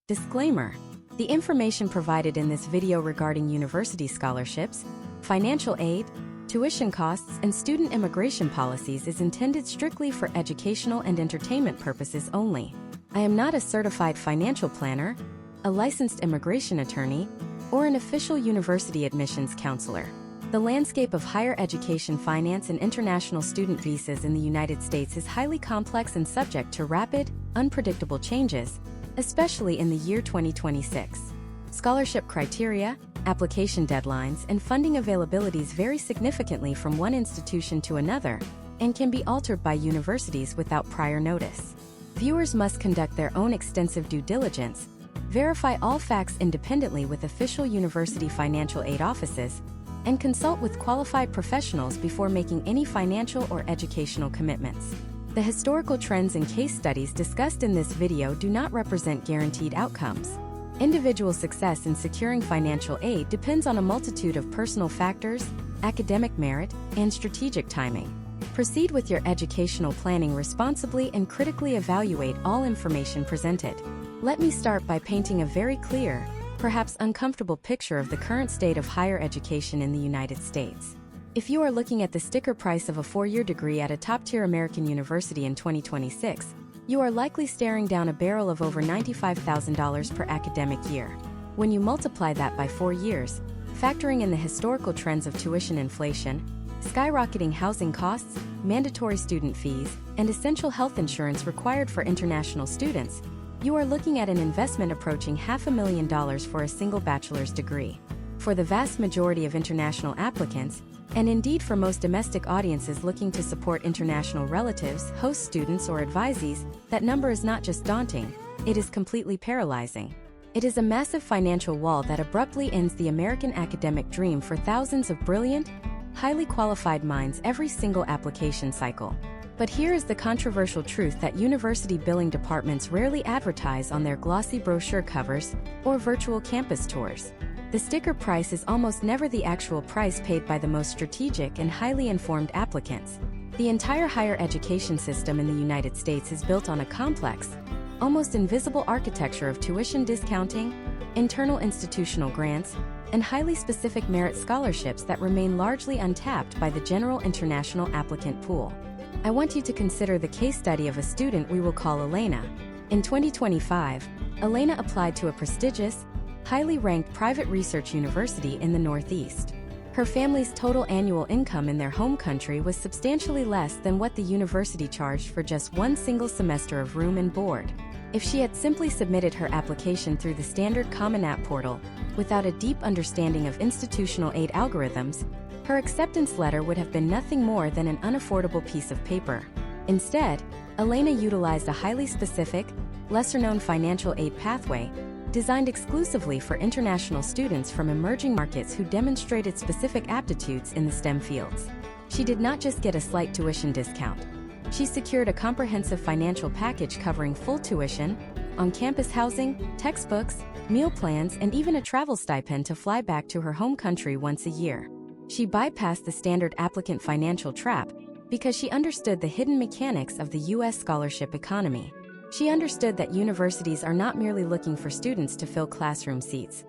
Disclaimer: the information provided in this video regarding university scholarships, financial aid, tuition costs, and student immigration policies is intended strictly for educational and entertainment purposes only. I am not a certified financial planner, a licensed immigration attorney, or an official university admissions counselor. The landscape of higher education finance and international student visas in the United States is highly complex and subject to rapid, unpredictable changes, especially in the year 2026. Scholarship criteria, application deadlines, and funding availabilities vary significantly from one institution to another and can be altered by universities without prior notice. Viewers must conduct their own extensive due diligence, verify all facts independently with official university financial aid offices, and consult with qualified professionals before making any financial or educational commitments. The historical trends and case studies discussed in this video do not represent guaranteed outcomes. Individual success in securing financial aid depends on a multitude of personal factors, academic merit, and strategic timing. Proceed with your educational planning responsibly and critically evaluate all information presented. Let me start by painting a very clear, perhaps uncomfortable picture of the current state of higher education in the United States. If you are looking at the sticker price of a four-year degree at a top-tier American university in 2026, you are likely staring down a barrel of over $95,000 per academic year. When you multiply that by 4 years, factoring in the historical trends of tuition inflation, skyrocketing housing costs, mandatory student fees, and essential health insurance required for international students, you are looking at an investment approaching $500,000 for a single bachelor's degree. For the vast majority of international applicants, and indeed for most domestic audiences looking to support international relatives, host students, or advisees, that number is not just daunting, it is completely paralyzing. It is a massive financial wall that abruptly ends the American academic dream for thousands of brilliant, highly qualified minds every single application cycle. But here is the controversial truth that university billing departments rarely advertise on their glossy brochure covers or virtual campus tours. The sticker price is almost never the actual price paid by the most strategic and highly informed applicants. The entire higher education system in the United States is built on a complex, almost invisible architecture of tuition discounting, internal institutional grants, and highly specific merit scholarships that remain largely untapped by the general international applicant pool. I want you to consider the case study of a student we will call Elena. In 2025, Elena applied to a prestigious, highly ranked private research university in the Northeast. Her family's total annual income in their home country was substantially less than what the university charged for just one single semester of room and board. If she had simply submitted her application through the standard Common App portal, without a deep understanding of institutional aid algorithms, her acceptance letter would have been nothing more than an unaffordable piece of paper. Instead, Elena utilized a highly specific, lesser-known financial aid pathway, designed exclusively for international students from emerging markets who demonstrated specific aptitudes in the STEM fields. She did not just get a slight tuition discount. She secured a comprehensive financial package covering full tuition, on-campus housing, textbooks, meal plans, and even a travel stipend to fly back to her home country once a year. She bypassed the standard applicant financial trap because she understood the hidden mechanics of the U.S. scholarship economy. She understood that universities are not merely looking for students to fill classroom seats.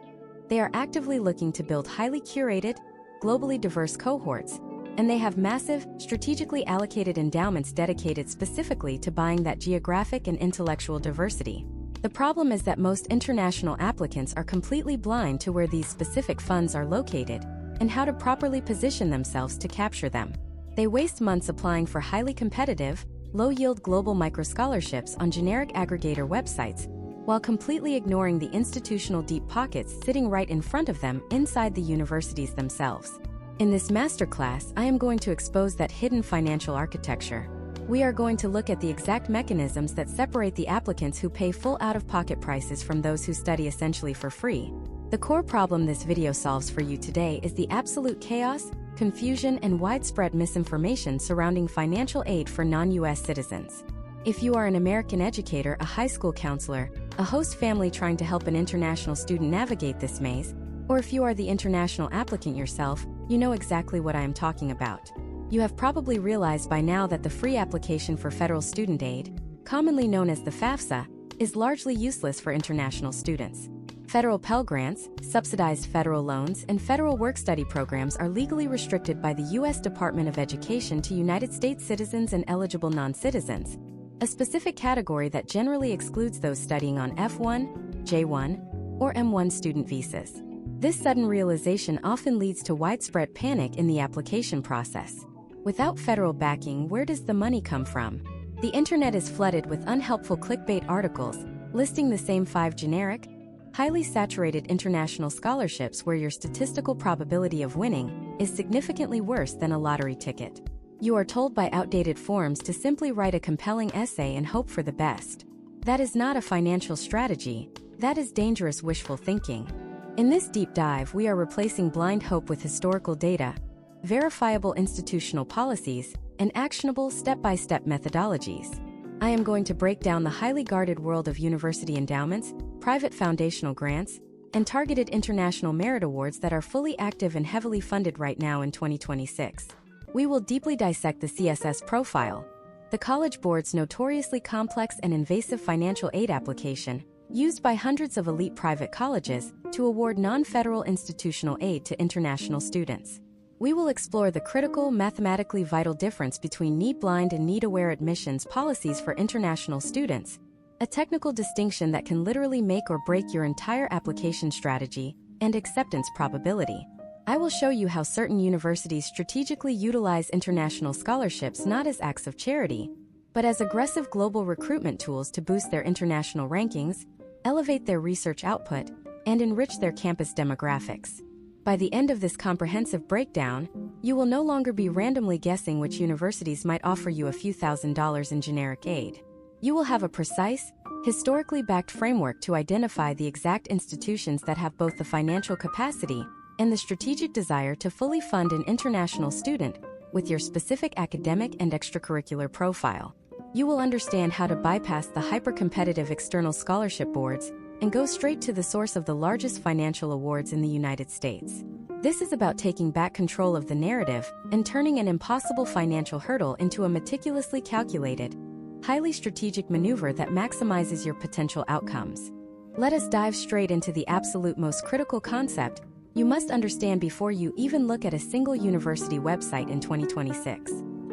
They are actively looking to build highly curated, globally diverse cohorts, and they have massive, strategically allocated endowments dedicated specifically to buying that geographic and intellectual diversity. The problem is that most international applicants are completely blind to where these specific funds are located and how to properly position themselves to capture them. They waste months applying for highly competitive, low-yield global micro-scholarships on generic aggregator websites, while completely ignoring the institutional deep pockets sitting right in front of them inside the universities themselves. In this masterclass, I am going to expose that hidden financial architecture. We are going to look at the exact mechanisms that separate the applicants who pay full out-of-pocket prices from those who study essentially for free. The core problem this video solves for you today is the absolute chaos, confusion, and widespread misinformation surrounding financial aid for non-US citizens. If you are an American educator, a high school counselor, a host family trying to help an international student navigate this maze, or if you are the international applicant yourself, you know exactly what I am talking about. You have probably realized by now that the free application for federal student aid, commonly known as the FAFSA, is largely useless for international students. Federal Pell Grants, subsidized federal loans, and federal work-study programs are legally restricted by the U.S. Department of Education to United States citizens and eligible non-citizens, a specific category that generally excludes those studying on F1, J1, or M1 student visas. This sudden realization often leads to widespread panic in the application process. Without federal backing, where does the money come from? The internet is flooded with unhelpful clickbait articles listing the same 5 generic, highly saturated international scholarships where your statistical probability of winning is significantly worse than a lottery ticket. You are told by outdated forums to simply write a compelling essay and hope for the best. That is not a financial strategy, that is dangerous wishful thinking. In this deep dive, we are replacing blind hope with historical data, verifiable institutional policies, and actionable step-by-step methodologies. I am going to break down the highly guarded world of university endowments, private foundational grants, and targeted international merit awards that are fully active and heavily funded right now in 2026. We will deeply dissect the CSS profile, the College Board's notoriously complex and invasive financial aid application, used by hundreds of elite private colleges to award non-federal institutional aid to international students. We will explore the critical, mathematically vital difference between need-blind and need-aware admissions policies for international students, a technical distinction that can literally make or break your entire application strategy and acceptance probability. I will show you how certain universities strategically utilize international scholarships not as acts of charity, but as aggressive global recruitment tools to boost their international rankings, elevate their research output, and enrich their campus demographics. By the end of this comprehensive breakdown, you will no longer be randomly guessing which universities might offer you a few $1,000s in generic aid. You will have a precise, historically backed framework to identify the exact institutions that have both the financial capacity and the strategic desire to fully fund an international student with your specific academic and extracurricular profile. You will understand how to bypass the hyper-competitive external scholarship boards and go straight to the source of the largest financial awards in the United States. This is about taking back control of the narrative and turning an impossible financial hurdle into a meticulously calculated, highly strategic maneuver that maximizes your potential outcomes. Let us dive straight into the absolute most critical concept you must understand before you even look at a single university website in 2026.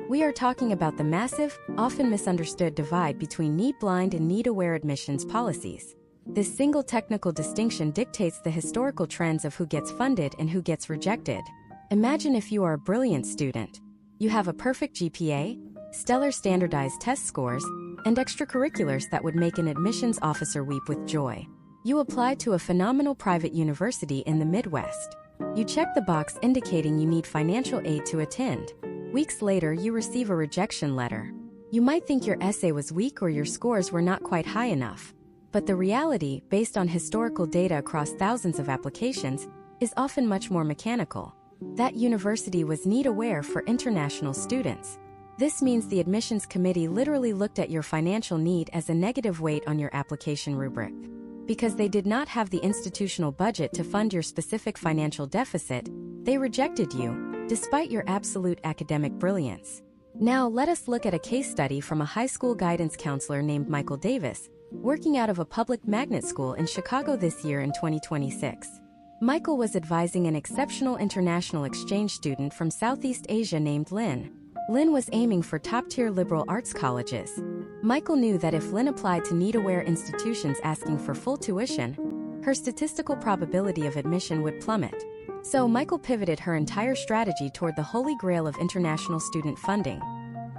We are talking about the massive, often misunderstood divide between need-blind and need-aware admissions policies. This single technical distinction dictates the historical trends of who gets funded and who gets rejected. Imagine if you are a brilliant student. You have a perfect GPA, stellar standardized test scores, and extracurriculars that would make an admissions officer weep with joy. You apply to a phenomenal private university in the Midwest. You check the box indicating you need financial aid to attend. Weeks later, you receive a rejection letter. You might think your essay was weak or your scores were not quite high enough. But the reality, based on historical data across thousands of applications, is often much more mechanical. That university was need-aware for international students. This means the admissions committee literally looked at your financial need as a negative weight on your application rubric. Because they did not have the institutional budget to fund your specific financial deficit, they rejected you, despite your absolute academic brilliance. Now let us look at a case study from a high school guidance counselor named Michael Davis, working out of a public magnet school in Chicago this year in 2026. Michael was advising an exceptional international exchange student from Southeast Asia named Lynn. Lynn was aiming for top-tier liberal arts colleges. Michael knew that if Lynn applied to need-aware institutions asking for full tuition, her statistical probability of admission would plummet. So Michael pivoted her entire strategy toward the holy grail of international student funding.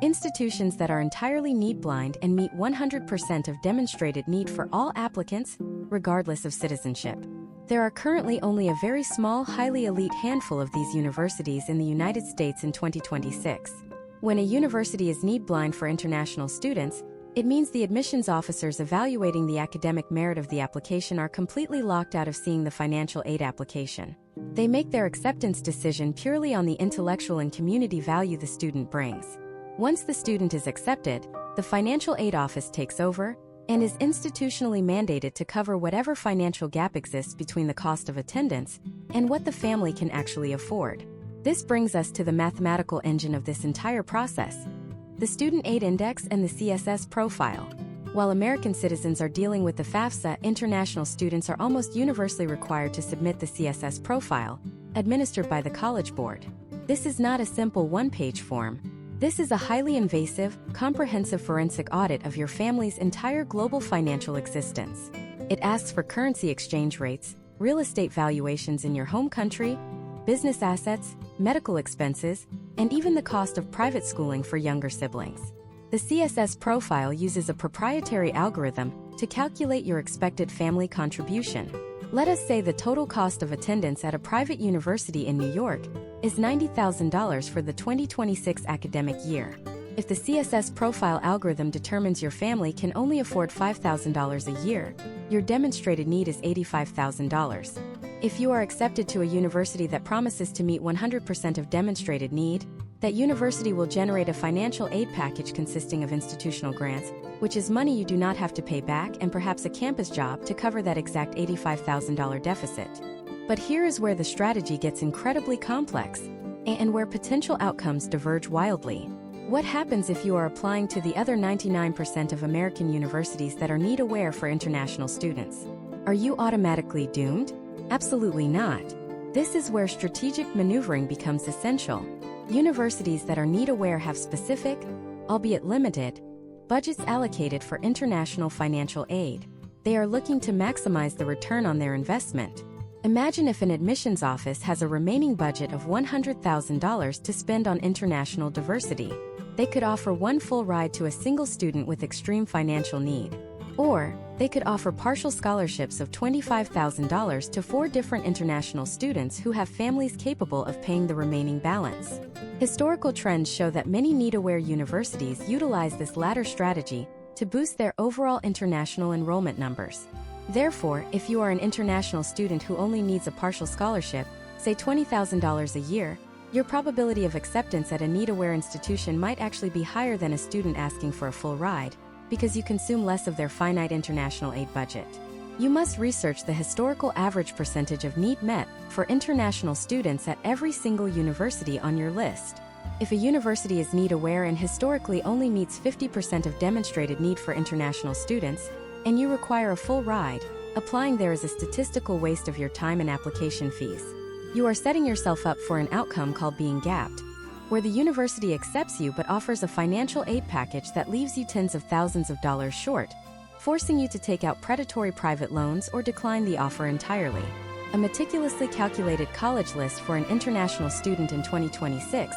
Institutions that are entirely need-blind and meet 100% of demonstrated need for all applicants, regardless of citizenship. There are currently only a very small, highly elite handful of these universities in the United States in 2026. When a university is need-blind for international students, it means the admissions officers evaluating the academic merit of the application are completely locked out of seeing the financial aid application. They make their acceptance decision purely on the intellectual and community value the student brings. Once the student is accepted, the financial aid office takes over and is institutionally mandated to cover whatever financial gap exists between the cost of attendance and what the family can actually afford. This brings us to the mathematical engine of this entire process: the Student Aid Index and the CSS profile. While American citizens are dealing with the FAFSA, international students are almost universally required to submit the CSS profile, administered by the College Board. This is not a simple one-page form. This is a highly invasive, comprehensive forensic audit of your family's entire global financial existence. It asks for currency exchange rates, real estate valuations in your home country, business assets, medical expenses, and even the cost of private schooling for younger siblings. The CSS profile uses a proprietary algorithm to calculate your expected family contribution. Let us say the total cost of attendance at a private university in New York is $90,000 for the 2026 academic year. If the CSS profile algorithm determines your family can only afford $5,000 a year, your demonstrated need is $85,000. If you are accepted to a university that promises to meet 100% of demonstrated need, that university will generate a financial aid package consisting of institutional grants, which is money you do not have to pay back, and perhaps a campus job to cover that exact $85,000 deficit. But here is where the strategy gets incredibly complex, and where potential outcomes diverge wildly. What happens if you are applying to the other 99% of American universities that are need-aware for international students? Are you automatically doomed? Absolutely not. This is where strategic maneuvering becomes essential. Universities that are need-aware have specific, albeit limited, budgets allocated for international financial aid. They are looking to maximize the return on their investment. Imagine if an admissions office has a remaining budget of $100,000 to spend on international diversity. They could offer one full ride to a single student with extreme financial need. Or, they could offer partial scholarships of $25,000 to 4 different international students who have families capable of paying the remaining balance. Historical trends show that many need-aware universities utilize this latter strategy to boost their overall international enrollment numbers. Therefore, if you are an international student who only needs a partial scholarship, say $20,000 a year, your probability of acceptance at a need-aware institution might actually be higher than a student asking for a full ride, because you consume less of their finite international aid budget. You must research the historical average percentage of need met for international students at every single university on your list. If a university is need-aware and historically only meets 50% of demonstrated need for international students, and you require a full ride, applying there is a statistical waste of your time and application fees. You are setting yourself up for an outcome called being gapped, where the university accepts you but offers a financial aid package that leaves you tens of thousands of dollars short, forcing you to take out predatory private loans or decline the offer entirely. A meticulously calculated college list for an international student in 2026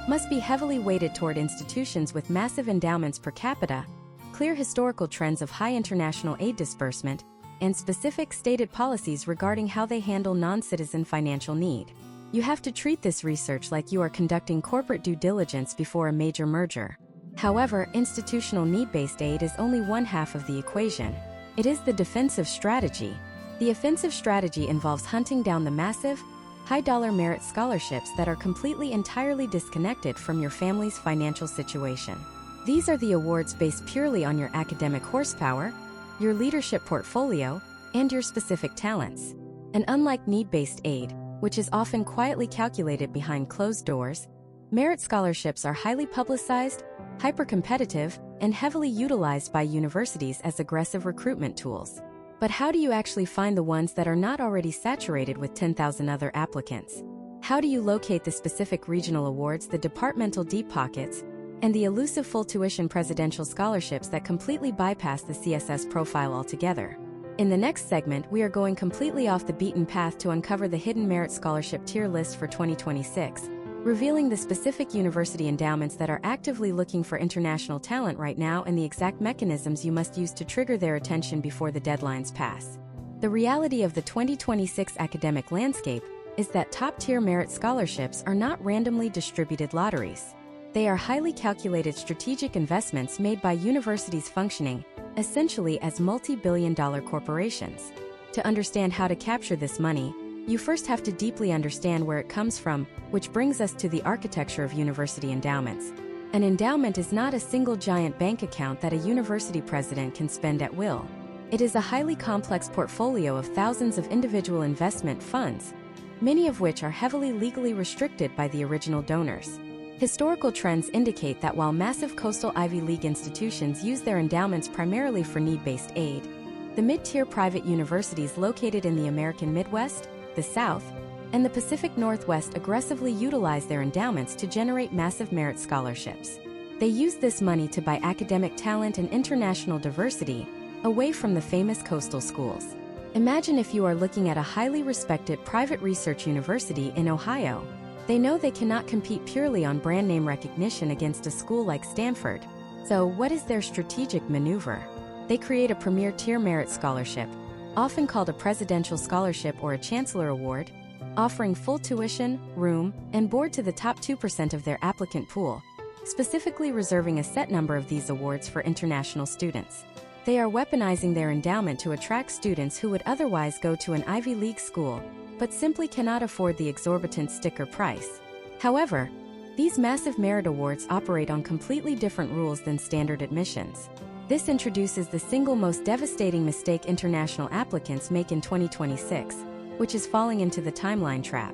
must be heavily weighted toward institutions with massive endowments per capita, clear historical trends of high international aid disbursement, and specific stated policies regarding how they handle non-citizen financial need. You have to treat this research like you are conducting corporate due diligence before a major merger. However, institutional need-based aid is only one half of the equation. It is the defensive strategy. The offensive strategy involves hunting down the massive, high-dollar merit scholarships that are completely entirely disconnected from your family's financial situation. These are the awards based purely on your academic horsepower, your leadership portfolio, and your specific talents. And unlike need-based aid, which is often quietly calculated behind closed doors, merit scholarships are highly publicized, hyper-competitive, and heavily utilized by universities as aggressive recruitment tools. But how do you actually find the ones that are not already saturated with 10,000 other applicants? How do you locate the specific regional awards, the departmental deep pockets, and the elusive full tuition presidential scholarships that completely bypass the CSS profile altogether? In the next segment, we are going completely off the beaten path to uncover the hidden merit scholarship tier list for 2026, revealing the specific university endowments that are actively looking for international talent right now and the exact mechanisms you must use to trigger their attention before the deadlines pass. The reality of the 2026 academic landscape is that top-tier merit scholarships are not randomly distributed lotteries. They are highly calculated strategic investments made by universities functioning essentially as multi-billion-dollar corporations. To understand how to capture this money, you first have to deeply understand where it comes from, which brings us to the architecture of university endowments. An endowment is not a single giant bank account that a university president can spend at will. It is a highly complex portfolio of thousands of individual investment funds, many of which are heavily legally restricted by the original donors. Historical trends indicate that while massive coastal Ivy League institutions use their endowments primarily for need-based aid, the mid-tier private universities located in the American Midwest, the South, and the Pacific Northwest aggressively utilize their endowments to generate massive merit scholarships. They use this money to buy academic talent and international diversity away from the famous coastal schools. Imagine if you are looking at a highly respected private research university in Ohio. They know they cannot compete purely on brand name recognition against a school like Stanford. So what is their strategic maneuver? They create a premier tier merit scholarship, often called a presidential scholarship or a chancellor award, offering full tuition, room, and board to the top 2% of their applicant pool, specifically reserving a set number of these awards for international students. They are weaponizing their endowment to attract students who would otherwise go to an Ivy League school, but simply cannot afford the exorbitant sticker price. However, these massive merit awards operate on completely different rules than standard admissions. This introduces the single most devastating mistake international applicants make in 2026, which is falling into the timeline trap.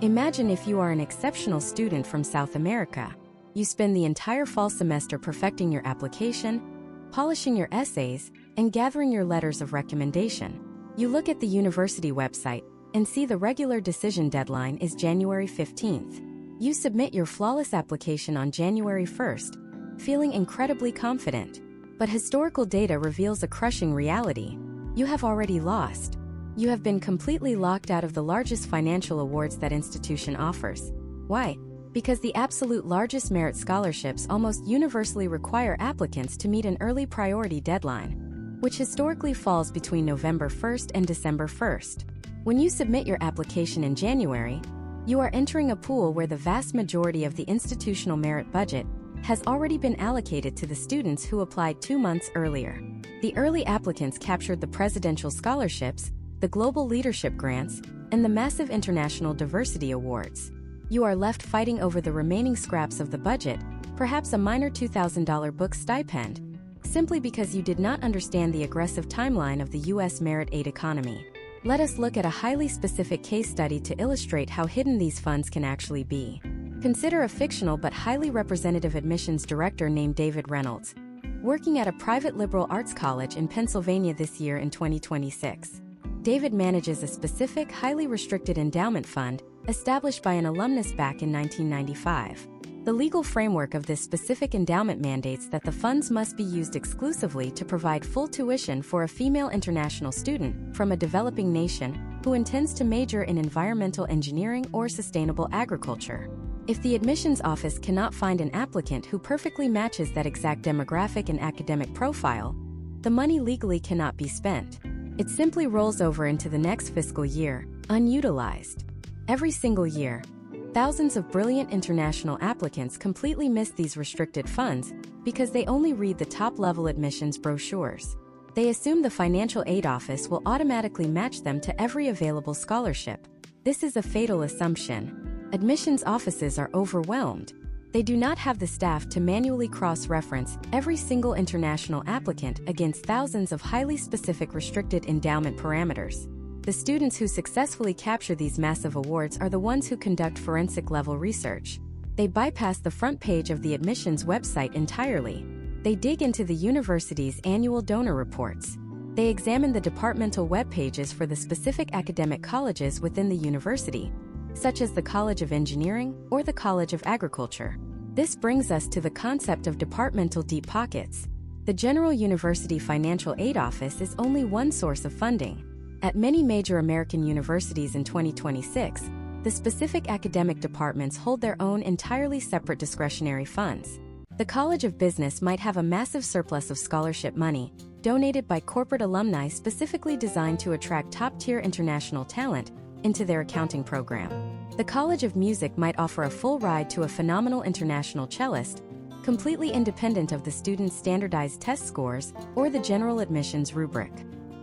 Imagine if you are an exceptional student from South America. You spend the entire fall semester perfecting your application, polishing your essays, and gathering your letters of recommendation. You look at the university website and see the regular decision deadline is January 15th. You submit your flawless application on January 1st, feeling incredibly confident. But historical data reveals a crushing reality. You have already lost. You have been completely locked out of the largest financial awards that institution offers. Why? Because the absolute largest merit scholarships almost universally require applicants to meet an early priority deadline, which historically falls between November 1st and December 1st. When you submit your application in January, you are entering a pool where the vast majority of the institutional merit budget has already been allocated to the students who applied 2 months earlier. The early applicants captured the presidential scholarships, the global leadership grants, and the massive international diversity awards. You are left fighting over the remaining scraps of the budget, perhaps a minor $2,000 book stipend, simply because you did not understand the aggressive timeline of the U.S. merit aid economy. Let us look at a highly specific case study to illustrate how hidden these funds can actually be. Consider a fictional but highly representative admissions director named David Reynolds, working at a private liberal arts college in Pennsylvania this year in 2026. David manages a specific, highly restricted endowment fund established by an alumnus back in 1995. The legal framework of this specific endowment mandates that the funds must be used exclusively to provide full tuition for a female international student from a developing nation who intends to major in environmental engineering or sustainable agriculture. If the admissions office cannot find an applicant who perfectly matches that exact demographic and academic profile, the money legally cannot be spent. It simply rolls over into the next fiscal year, unutilized. Every single year, thousands of brilliant international applicants completely miss these restricted funds because they only read the top-level admissions brochures. They assume the financial aid office will automatically match them to every available scholarship. This is a fatal assumption. Admissions offices are overwhelmed. They do not have the staff to manually cross-reference every single international applicant against thousands of highly specific restricted endowment parameters. The students who successfully capture these massive awards are the ones who conduct forensic-level research. They bypass the front page of the admissions website entirely. They dig into the university's annual donor reports. They examine the departmental web pages for the specific academic colleges within the university, such as the College of Engineering or the College of Agriculture. This brings us to the concept of departmental deep pockets. The General University Financial Aid Office is only one source of funding. At many major American universities in 2026, the specific academic departments hold their own entirely separate discretionary funds. The College of Business might have a massive surplus of scholarship money, donated by corporate alumni specifically designed to attract top-tier international talent into their accounting program. The College of Music might offer a full ride to a phenomenal international cellist, completely independent of the student's standardized test scores or the general admissions rubric.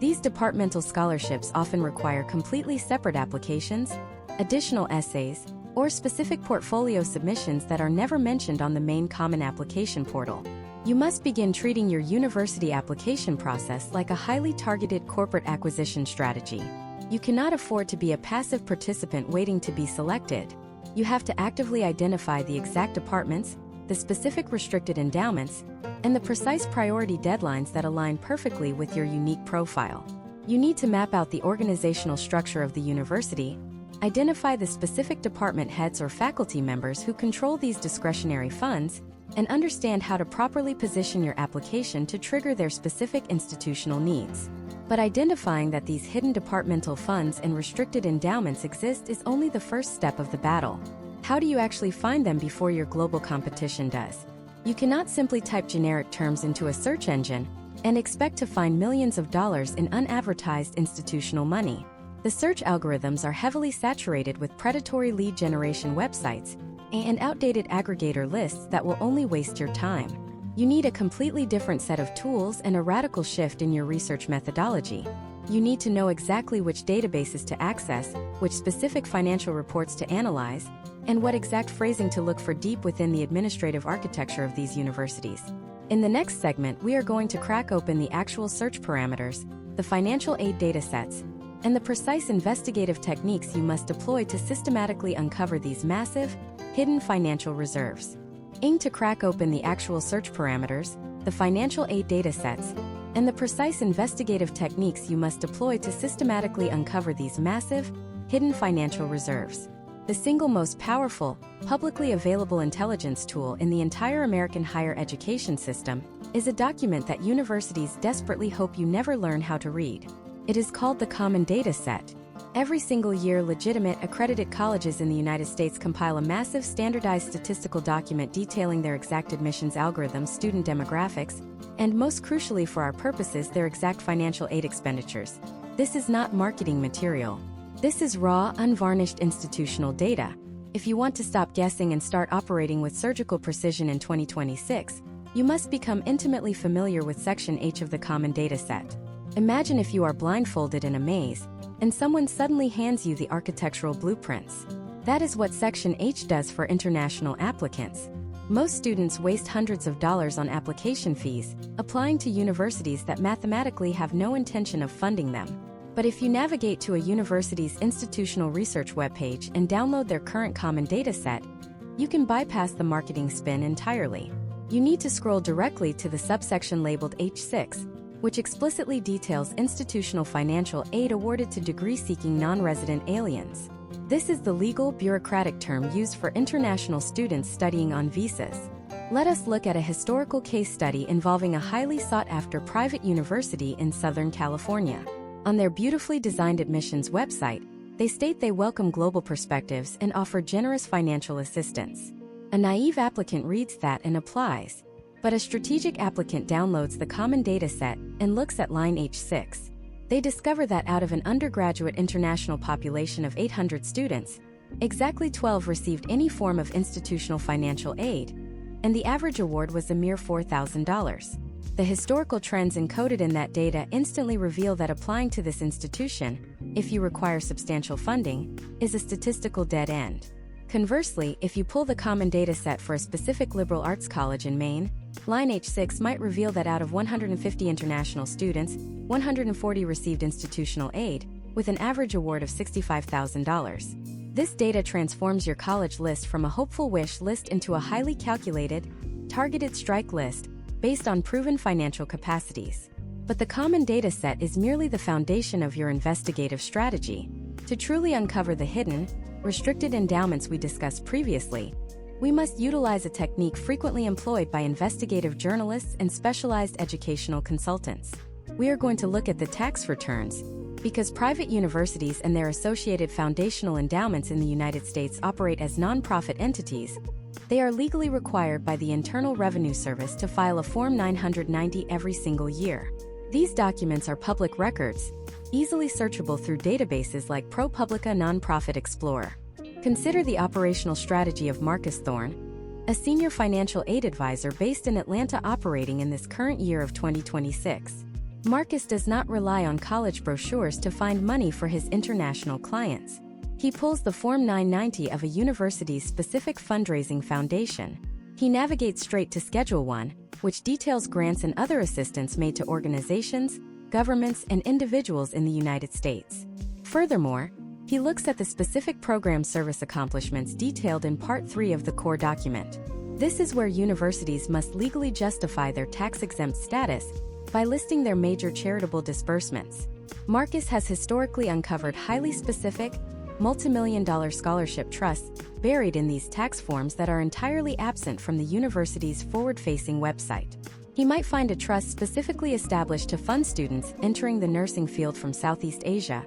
These departmental scholarships often require completely separate applications, additional essays, or specific portfolio submissions that are never mentioned on the main Common Application portal. You must begin treating your university application process like a highly targeted corporate acquisition strategy. You cannot afford to be a passive participant waiting to be selected. You have to actively identify the exact departments, the specific restricted endowments, and the precise priority deadlines that align perfectly with your unique profile. You need to map out the organizational structure of the university, identify the specific department heads or faculty members who control these discretionary funds, and understand how to properly position your application to trigger their specific institutional needs. But identifying that these hidden departmental funds and restricted endowments exist is only the first step of the battle. How do you actually find them before your global competition does? You cannot simply type generic terms into a search engine and expect to find millions of dollars in unadvertised institutional money. The search algorithms are heavily saturated with predatory lead generation websites and outdated aggregator lists that will only waste your time. You need a completely different set of tools and a radical shift in your research methodology. You need to know exactly which databases to access, which specific financial reports to analyze, and what exact phrasing to look for deep within the administrative architecture of these universities. In the next segment, we are going to crack open the actual search parameters, the financial aid datasets, and the precise investigative techniques you must deploy to systematically uncover these massive, hidden financial reserves. Aim to crack open the actual search parameters, the financial aid datasets, and the precise investigative techniques you must deploy to systematically uncover these massive, hidden financial reserves. The single most powerful, publicly available intelligence tool in the entire American higher education system is a document that universities desperately hope you never learn how to read. It is called the Common Data Set. Every single year, legitimate, accredited colleges in the United States compile a massive standardized statistical document detailing their exact admissions algorithms, student demographics, and most crucially for our purposes, their exact financial aid expenditures. This is not marketing material. This is raw, unvarnished institutional data. If you want to stop guessing and start operating with surgical precision in 2026, you must become intimately familiar with Section H of the Common Data Set. Imagine if you are blindfolded in a maze, and someone suddenly hands you the architectural blueprints. That is what Section H does for international applicants. Most students waste hundreds of dollars on application fees, applying to universities that mathematically have no intention of funding them. But if you navigate to a university's institutional research webpage and download their current common data set, you can bypass the marketing spin entirely. You need to scroll directly to the subsection labeled H6, which explicitly details institutional financial aid awarded to degree-seeking non-resident aliens. This is the legal, bureaucratic term used for international students studying on visas. Let us look at a historical case study involving a highly sought-after private university in Southern California. On their beautifully designed admissions website, they state they welcome global perspectives and offer generous financial assistance. A naive applicant reads that and applies. But a strategic applicant downloads the common data set and looks at line H6. They discover that out of an undergraduate international population of 800 students, exactly 12 received any form of institutional financial aid, and the average award was a mere $4,000. The historical trends encoded in that data instantly reveal that applying to this institution, if you require substantial funding, is a statistical dead end. Conversely, if you pull the common data set for a specific liberal arts college in Maine, line H6 might reveal that out of 150 international students, 140 received institutional aid, with an average award of $65,000. This data transforms your college list from a hopeful wish list into a highly calculated, targeted strike list based on proven financial capacities. But the common data set is merely the foundation of your investigative strategy. To truly uncover the hidden, restricted endowments we discussed previously, we must utilize a technique frequently employed by investigative journalists and specialized educational consultants. We are going to look at the tax returns, because private universities and their associated foundational endowments in the United States operate as nonprofit entities. They are legally required by the Internal Revenue Service to file a Form 990 every single year. These documents are public records, easily searchable through databases like ProPublica Nonprofit Explorer. Consider the operational strategy of Marcus Thorne, a senior financial aid advisor based in Atlanta operating in this current year of 2026. Marcus does not rely on college brochures to find money for his international clients. He pulls the Form 990 of a university's specific fundraising foundation. He navigates straight to Schedule 1, which details grants and other assistance made to organizations, governments, and individuals in the United States. Furthermore, He looks at the specific program service accomplishments detailed in Part 3 of the core document. This is where universities must legally justify their tax-exempt status by listing their major charitable disbursements. Marcus has historically uncovered highly specific, multimillion-dollar scholarship trusts buried in these tax forms that are entirely absent from the university's forward-facing website. He might find a trust specifically established to fund students entering the nursing field from Southeast Asia,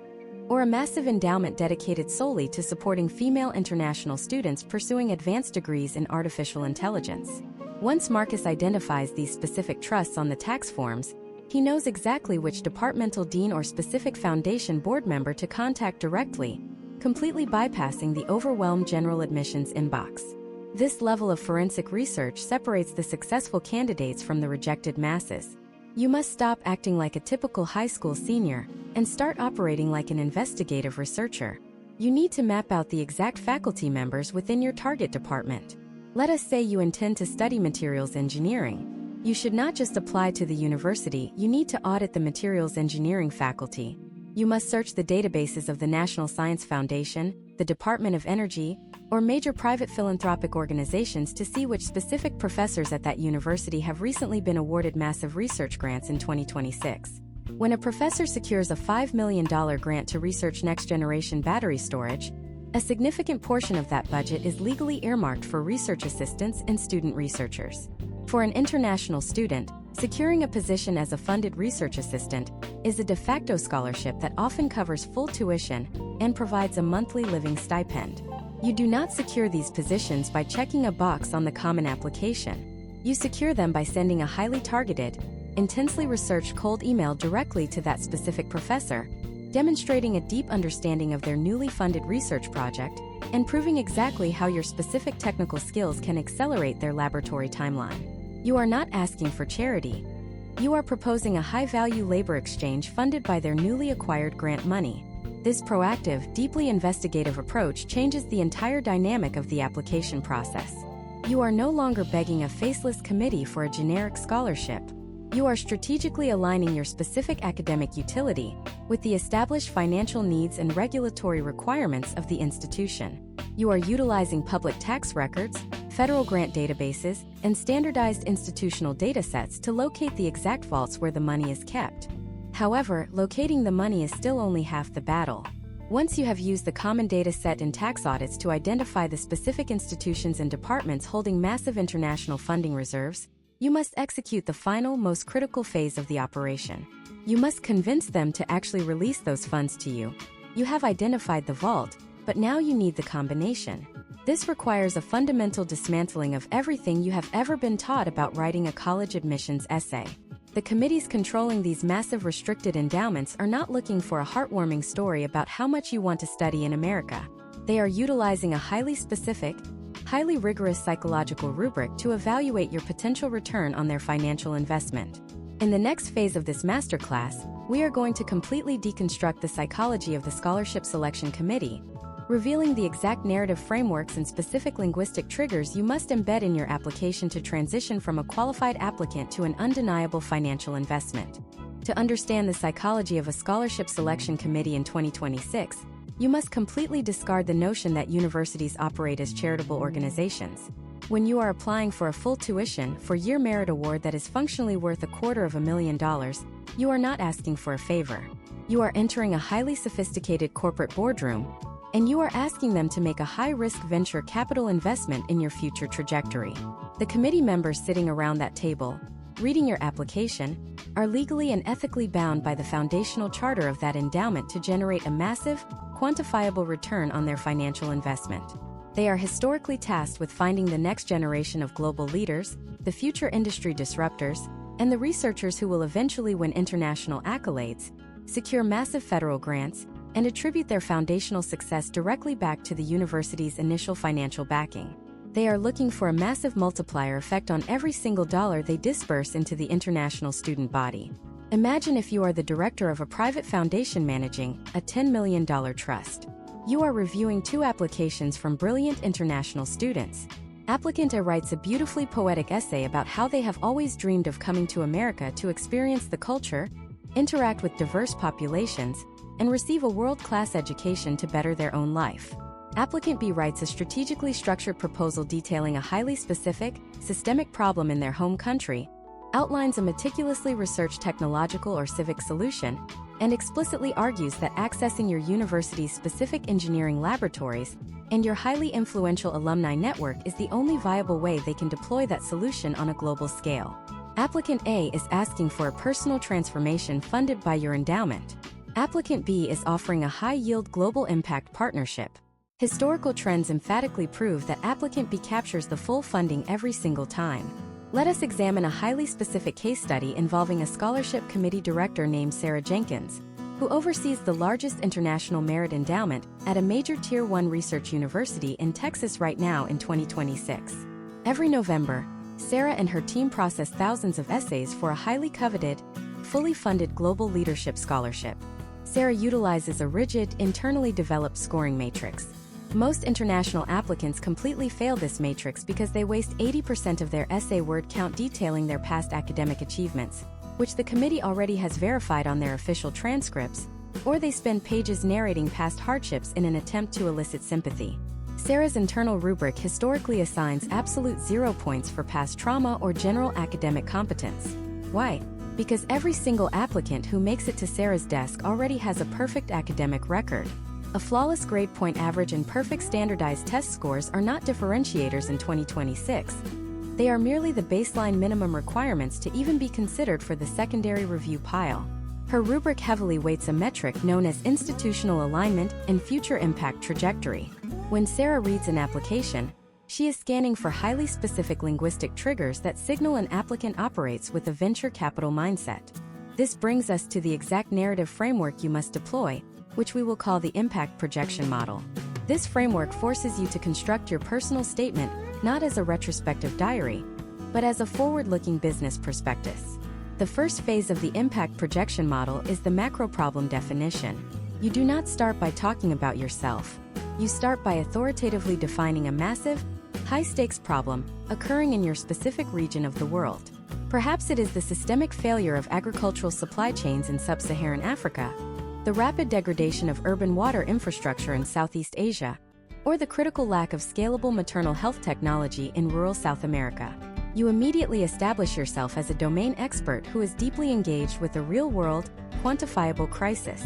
or a massive endowment dedicated solely to supporting female international students pursuing advanced degrees in artificial intelligence. Once Marcus identifies these specific trusts on the tax forms, he knows exactly which departmental dean or specific foundation board member to contact directly, completely bypassing the overwhelmed general admissions inbox. This level of forensic research separates the successful candidates from the rejected masses. You must stop acting like a typical high school senior and start operating like an investigative researcher. You need to map out the exact faculty members within your target department. Let us say you intend to study materials engineering. You should not just apply to the university, you need to audit the materials engineering faculty. You must search the databases of the National Science Foundation, the Department of Energy, or major private philanthropic organizations to see which specific professors at that university have recently been awarded massive research grants in 2026. When a professor secures a $5 million grant to research next-generation battery storage, a significant portion of that budget is legally earmarked for research assistants and student researchers. For an international student, securing a position as a funded research assistant is a de facto scholarship that often covers full tuition and provides a monthly living stipend. You do not secure these positions by checking a box on the common application. You secure them by sending a highly targeted, intensely researched cold email directly to that specific professor, demonstrating a deep understanding of their newly funded research project and proving exactly how your specific technical skills can accelerate their laboratory timeline. You are not asking for charity. You are proposing a high-value labor exchange funded by their newly acquired grant money. This proactive, deeply investigative approach changes the entire dynamic of the application process. You are no longer begging a faceless committee for a generic scholarship. You are strategically aligning your specific academic utility with the established financial needs and regulatory requirements of the institution. You are utilizing public tax records, federal grant databases, and standardized institutional datasets to locate the exact vaults where the money is kept. However, locating the money is still only half the battle. Once you have used the common data set in tax audits to identify the specific institutions and departments holding massive international funding reserves, you must execute the final, most critical phase of the operation. You must convince them to actually release those funds to you. You have identified the vault, but now you need the combination. This requires a fundamental dismantling of everything you have ever been taught about writing a college admissions essay. The committees controlling these massive restricted endowments are not looking for a heartwarming story about how much you want to study in America. They are utilizing a highly specific, highly rigorous psychological rubric to evaluate your potential return on their financial investment. In the next phase of this masterclass, we are going to completely deconstruct the psychology of the Scholarship Selection Committee, revealing the exact narrative frameworks and specific linguistic triggers you must embed in your application to transition from a qualified applicant to an undeniable financial investment. To understand the psychology of a Scholarship Selection Committee in 2026, you must completely discard the notion that universities operate as charitable organizations. When you are applying for a full tuition, four-year merit award that is functionally worth $250,000, you are not asking for a favor. You are entering a highly sophisticated corporate boardroom, and you are asking them to make a high-risk venture capital investment in your future trajectory. The committee members sitting around that table, reading your application, are legally and ethically bound by the foundational charter of that endowment to generate a massive, quantifiable return on their financial investment. They are historically tasked with finding the next generation of global leaders, the future industry disruptors, and the researchers who will eventually win international accolades, secure massive federal grants, and attribute their foundational success directly back to the university's initial financial backing. They are looking for a massive multiplier effect on every single dollar they disperse into the international student body. Imagine if you are the director of a private foundation managing a $10 million trust. You are reviewing 2 applications from brilliant international students. Applicant A writes a beautifully poetic essay about how they have always dreamed of coming to America to experience the culture, interact with diverse populations, and receive a world-class education to better their own life. Applicant B writes a strategically structured proposal detailing a highly specific, systemic problem in their home country, outlines a meticulously researched technological or civic solution, and explicitly argues that accessing your university's specific engineering laboratories and your highly influential alumni network is the only viable way they can deploy that solution on a global scale. Applicant A is asking for a personal transformation funded by your endowment. Applicant B is offering a high-yield global impact partnership. Historical trends emphatically prove that applicant B captures the full funding every single time. Let us examine a highly specific case study involving a scholarship committee director named Sarah Jenkins, who oversees the largest international merit endowment at a major Tier 1 research university in Texas right now in 2026. Every November, Sarah and her team process thousands of essays for a highly coveted, fully funded global leadership scholarship. Sarah utilizes a rigid, internally developed scoring matrix. Most international applicants completely fail this matrix because they waste 80% of their essay word count detailing their past academic achievements, which the committee already has verified on their official transcripts, or they spend pages narrating past hardships in an attempt to elicit sympathy. Sarah's internal rubric historically assigns absolute 0 points for past trauma or general academic competence. Why? Because every single applicant who makes it to Sarah's desk already has a perfect academic record. A flawless grade point average and perfect standardized test scores are not differentiators in 2026. They are merely the baseline minimum requirements to even be considered for the secondary review pile. Her rubric heavily weights a metric known as institutional alignment and future impact trajectory. When Sarah reads an application, she is scanning for highly specific linguistic triggers that signal an applicant operates with a venture capital mindset. This brings us to the exact narrative framework you must deploy, which we will call the impact projection model. This framework forces you to construct your personal statement not as a retrospective diary, but as a forward-looking business prospectus. The first phase of the impact projection model is the macro problem definition. You do not start by talking about yourself. You start by authoritatively defining a massive, high-stakes problem occurring in your specific region of the world. Perhaps it is the systemic failure of agricultural supply chains in sub-Saharan Africa, the rapid degradation of urban water infrastructure in Southeast Asia, or the critical lack of scalable maternal health technology in rural South America. You immediately establish yourself as a domain expert who is deeply engaged with a real-world, quantifiable crisis.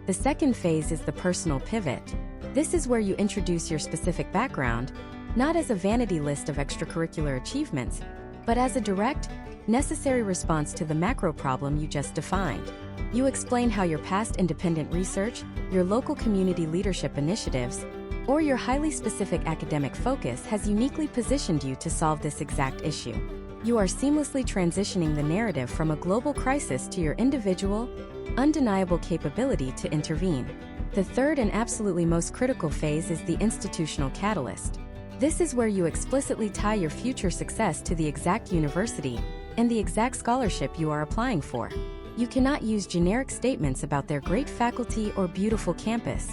The second phase is the personal pivot. This is where you introduce your specific background, not as a vanity list of extracurricular achievements, but as a direct, necessary response to the macro problem you just defined. You explain how your past independent research, your local community leadership initiatives, or your highly specific academic focus has uniquely positioned you to solve this exact issue. You are seamlessly transitioning the narrative from a global crisis to your individual, undeniable capability to intervene. The third and absolutely most critical phase is the institutional catalyst. This is where you explicitly tie your future success to the exact university and the exact scholarship you are applying for. You cannot use generic statements about their great faculty or beautiful campus.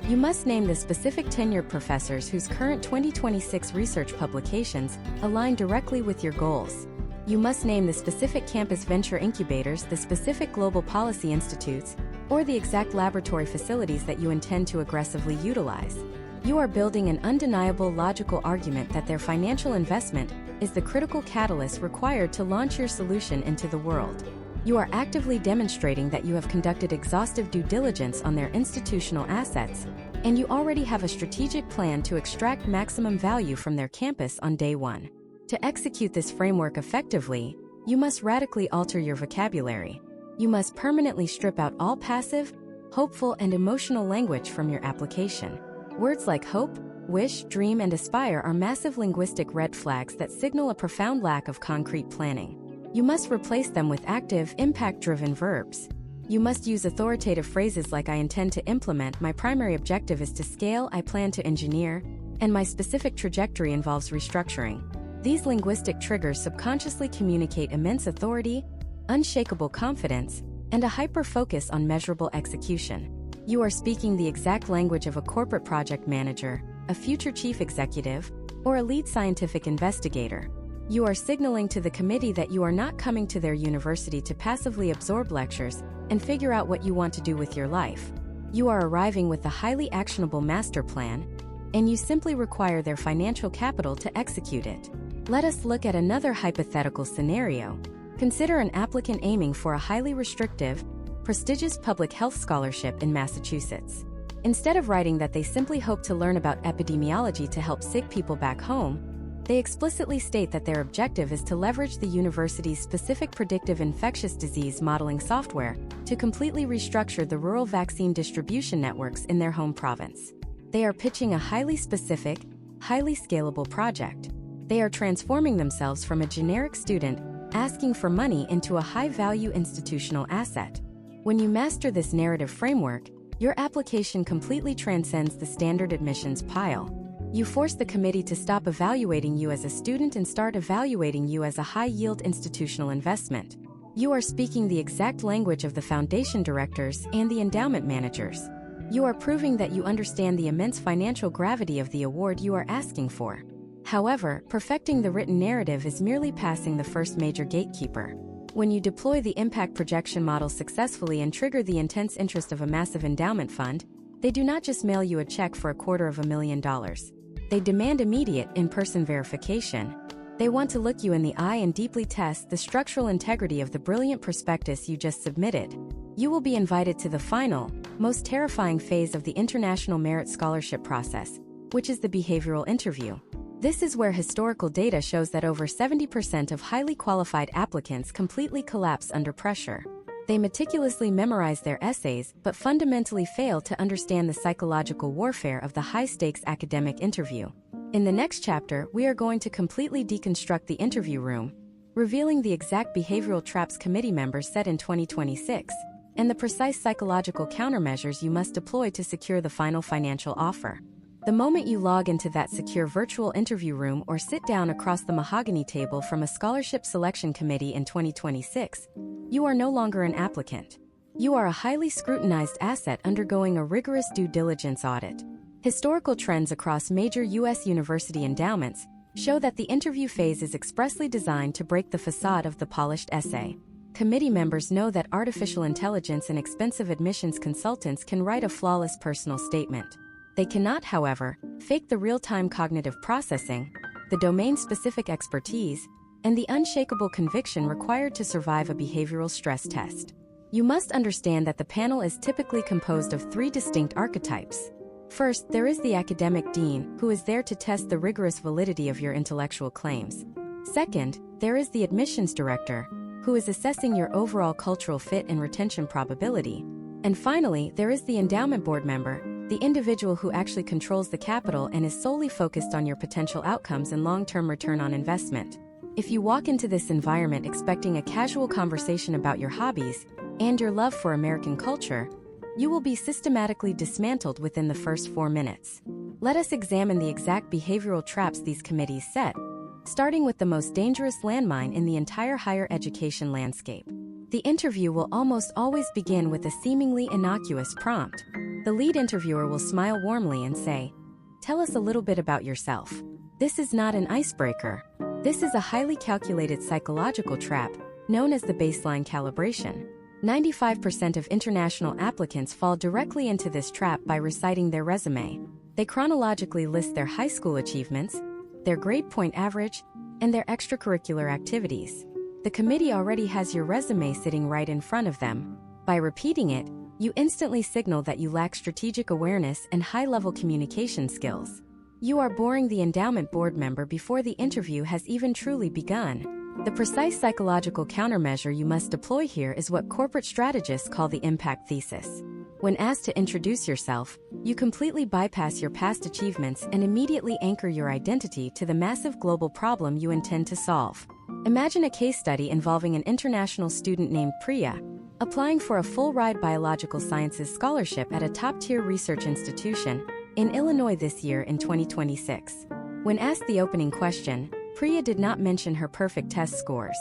You must name the specific tenured professors whose current 2026 research publications align directly with your goals. You must name the specific campus venture incubators, the specific global policy institutes, or the exact laboratory facilities that you intend to aggressively utilize. You are building an undeniable logical argument that their financial investment is the critical catalyst required to launch your solution into the world. You are actively demonstrating that you have conducted exhaustive due diligence on their institutional assets, and you already have a strategic plan to extract maximum value from their campus on day one. To execute this framework effectively, you must radically alter your vocabulary. You must permanently strip out all passive, hopeful, and emotional language from your application. Words like hope, wish, dream, and aspire are massive linguistic red flags that signal a profound lack of concrete planning. You must replace them with active, impact-driven verbs. You must use authoritative phrases like I intend to implement, my primary objective is to scale, I plan to engineer, and my specific trajectory involves restructuring. These linguistic triggers subconsciously communicate immense authority, unshakable confidence, and a hyper-focus on measurable execution. You are speaking the exact language of a corporate project manager, a future chief executive, or a lead scientific investigator. You are signaling to the committee that you are not coming to their university to passively absorb lectures and figure out what you want to do with your life. You are arriving with a highly actionable master plan, and you simply require their financial capital to execute it. Let us look at another hypothetical scenario. Consider an applicant aiming for a highly restrictive, prestigious public health scholarship in Massachusetts. Instead of writing that they simply hope to learn about epidemiology to help sick people back home, they explicitly state that their objective is to leverage the university's specific predictive infectious disease modeling software to completely restructure the rural vaccine distribution networks in their home province. They are pitching a highly specific, highly scalable project. They are transforming themselves from a generic student asking for money into a high-value institutional asset. When you master this narrative framework, your application completely transcends the standard admissions pile. You force the committee to stop evaluating you as a student and start evaluating you as a high-yield institutional investment. You are speaking the exact language of the foundation directors and the endowment managers. You are proving that you understand the immense financial gravity of the award you are asking for. However, perfecting the written narrative is merely passing the first major gatekeeper. When you deploy the impact projection model successfully and trigger the intense interest of a massive endowment fund, they do not just mail you a check for $250,000. They demand immediate, in-person verification. They want to look you in the eye and deeply test the structural integrity of the brilliant prospectus you just submitted. You will be invited to the final, most terrifying phase of the International Merit Scholarship process, which is the behavioral interview. This is where historical data shows that over 70% of highly qualified applicants completely collapse under pressure. They meticulously memorize their essays but fundamentally fail to understand the psychological warfare of the high-stakes academic interview. In the next chapter, we are going to completely deconstruct the interview room, revealing the exact behavioral traps committee members set in 2026, and the precise psychological countermeasures you must deploy to secure the final financial offer. The moment you log into that secure virtual interview room or sit down across the mahogany table from a scholarship selection committee in 2026, you are no longer an applicant. You are a highly scrutinized asset undergoing a rigorous due diligence audit. Historical trends across major U.S. university endowments show that the interview phase is expressly designed to break the facade of the polished essay. Committee members know that artificial intelligence and expensive admissions consultants can write a flawless personal statement. They cannot, however, fake the real-time cognitive processing, the domain-specific expertise, and the unshakable conviction required to survive a behavioral stress test. You must understand that the panel is typically composed of three distinct archetypes. First, there is the academic dean, who is there to test the rigorous validity of your intellectual claims. Second, there is the admissions director, who is assessing your overall cultural fit and retention probability. And finally, there is the endowment board member, the individual who actually controls the capital and is solely focused on your potential outcomes and long-term return on investment. If you walk into this environment expecting a casual conversation about your hobbies and your love for American culture, you will be systematically dismantled within the first 4 minutes. Let us examine the exact behavioral traps these committees set, starting with the most dangerous landmine in the entire higher education landscape. The interview will almost always begin with a seemingly innocuous prompt. The lead interviewer will smile warmly and say, "Tell us a little bit about yourself." This is not an icebreaker. This is a highly calculated psychological trap, known as the baseline calibration. 95% of international applicants fall directly into this trap by reciting their resume. They chronologically list their high school achievements, their grade point average, and their extracurricular activities. The committee already has your resume sitting right in front of them. By repeating it, you instantly signal that you lack strategic awareness and high-level communication skills. You are boring the endowment board member before the interview has even truly begun. The precise psychological countermeasure you must deploy here is what corporate strategists call the impact thesis. When asked to introduce yourself, you completely bypass your past achievements and immediately anchor your identity to the massive global problem you intend to solve. Imagine a case study involving an international student named Priya, applying for a full-ride biological sciences scholarship at a top-tier research institution in Illinois this year in 2026. When asked the opening question, Priya did not mention her perfect test scores.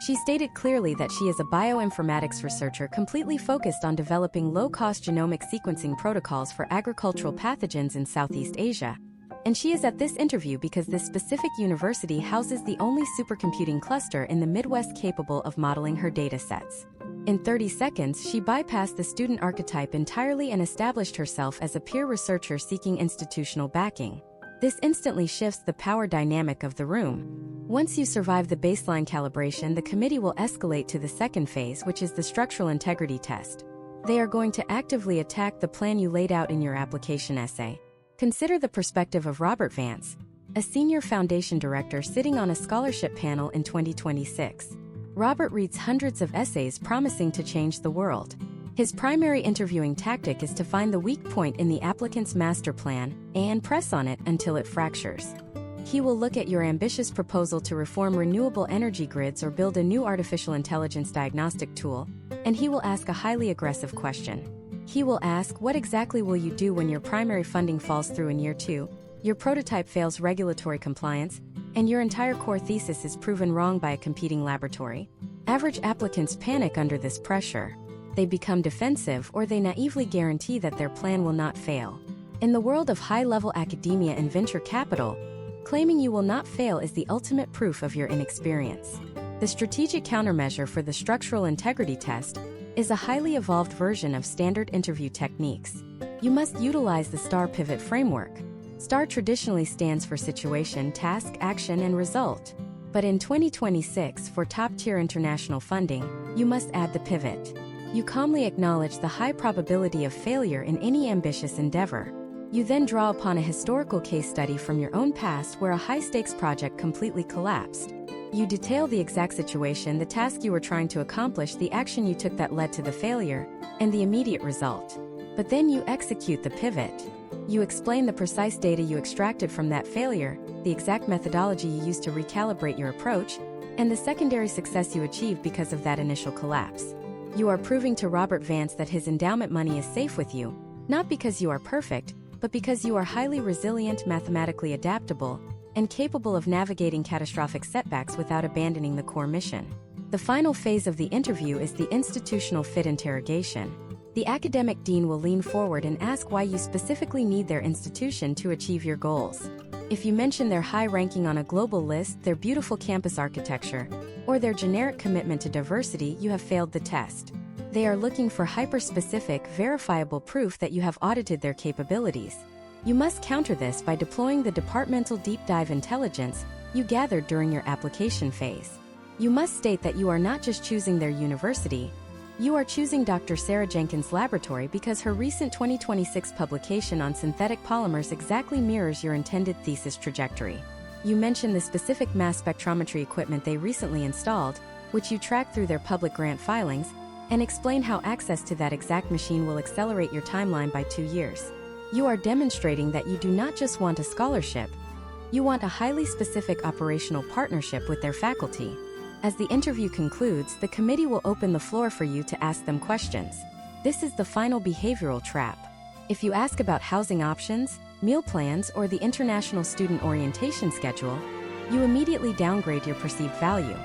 She stated clearly that she is a bioinformatics researcher completely focused on developing low-cost genomic sequencing protocols for agricultural pathogens in Southeast Asia. And she is at this interview because this specific university houses the only supercomputing cluster in the Midwest capable of modeling her datasets. In 30 seconds, she bypassed the student archetype entirely and established herself as a peer researcher seeking institutional backing. This instantly shifts the power dynamic of the room. Once you survive the baseline calibration, the committee will escalate to the second phase, which is the structural integrity test. They are going to actively attack the plan you laid out in your application essay. Consider the perspective of Robert Vance, a senior foundation director sitting on a scholarship panel in 2026. Robert reads hundreds of essays promising to change the world. His primary interviewing tactic is to find the weak point in the applicant's master plan and press on it until it fractures. He will look at your ambitious proposal to reform renewable energy grids or build a new artificial intelligence diagnostic tool, and he will ask a highly aggressive question. He will ask, what exactly will you do when your primary funding falls through in year 2, your prototype fails regulatory compliance, and your entire core thesis is proven wrong by a competing laboratory? Average applicants panic under this pressure. They become defensive, or they naively guarantee that their plan will not fail. In the world of high-level academia and venture capital, claiming you will not fail is the ultimate proof of your inexperience. The strategic countermeasure for the structural integrity test is a highly evolved version of standard interview techniques. You must utilize the STAR pivot framework. STAR traditionally stands for situation, task, action, and result. But in 2026, for top-tier international funding, you must add the pivot. You calmly acknowledge the high probability of failure in any ambitious endeavor. You then draw upon a historical case study from your own past where a high-stakes project completely collapsed. You detail the exact situation, the task you were trying to accomplish, the action you took that led to the failure, and the immediate result. But then you execute the pivot. You explain the precise data you extracted from that failure, the exact methodology you used to recalibrate your approach, and the secondary success you achieved because of that initial collapse. You are proving to Robert Vance that his endowment money is safe with you, not because you are perfect, but because you are highly resilient, mathematically adaptable, and capable of navigating catastrophic setbacks without abandoning the core mission. The final phase of the interview is the institutional fit interrogation. The academic dean will lean forward and ask why you specifically need their institution to achieve your goals. If you mention their high ranking on a global list, their beautiful campus architecture, or their generic commitment to diversity, you have failed the test. They are looking for hyper-specific, verifiable proof that you have audited their capabilities. You must counter this by deploying the departmental deep dive intelligence you gathered during your application phase. You must state that you are not just choosing their university, you are choosing Dr. Sarah Jenkins' laboratory because her recent 2026 publication on synthetic polymers exactly mirrors your intended thesis trajectory. You mention the specific mass spectrometry equipment they recently installed, which you track through their public grant filings, and explain how access to that exact machine will accelerate your timeline by 2 years. You are demonstrating that you do not just want a scholarship, you want a highly specific operational partnership with their faculty. As the interview concludes, the committee will open the floor for you to ask them questions. This is the final behavioral trap. If you ask about housing options, meal plans, or the international student orientation schedule, you immediately downgrade your perceived value.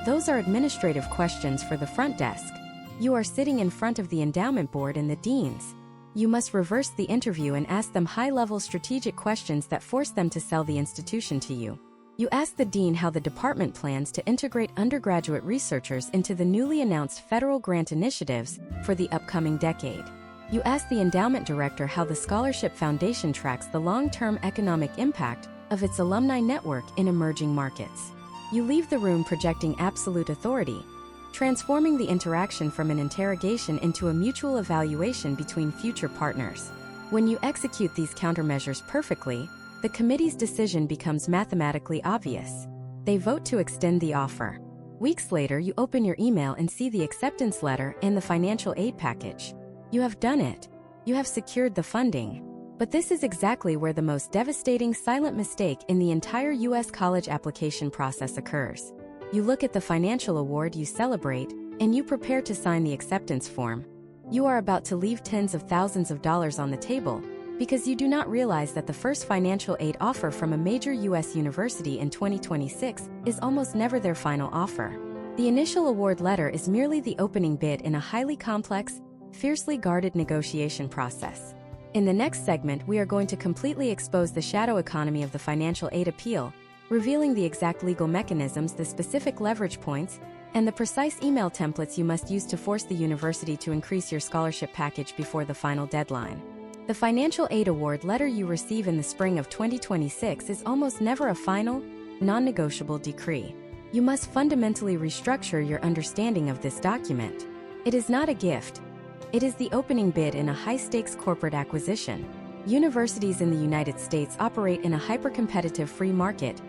Those are administrative questions for the front desk. You are sitting in front of the endowment board and the deans. You must reverse the interview and ask them high-level strategic questions that force them to sell the institution to you. You ask the dean how the department plans to integrate undergraduate researchers into the newly announced federal grant initiatives for the upcoming decade. You ask the endowment director how the Scholarship Foundation tracks the long-term economic impact of its alumni network in emerging markets. You leave the room projecting absolute authority, transforming the interaction from an interrogation into a mutual evaluation between future partners. When you execute these countermeasures perfectly, the committee's decision becomes mathematically obvious. They vote to extend the offer. Weeks later, you open your email and see the acceptance letter and the financial aid package. You have done it. You have secured the funding. But this is exactly where the most devastating silent mistake in the entire U.S. college application process occurs. You look at the financial award you celebrate, and you prepare to sign the acceptance form. You are about to leave tens of thousands of dollars on the table, because you do not realize that the first financial aid offer from a major U.S. university in 2026 is almost never their final offer. The initial award letter is merely the opening bid in a highly complex, fiercely guarded negotiation process. In the next segment, we are going to completely expose the shadow economy of the financial aid appeal, revealing the exact legal mechanisms, the specific leverage points, and the precise email templates you must use to force the university to increase your scholarship package before the final deadline. The financial aid award letter you receive in the spring of 2026 is almost never a final, non-negotiable decree. You must fundamentally restructure your understanding of this document. It is not a gift. It is the opening bid in a high-stakes corporate acquisition. Universities in the United States operate in a hyper-competitive free market,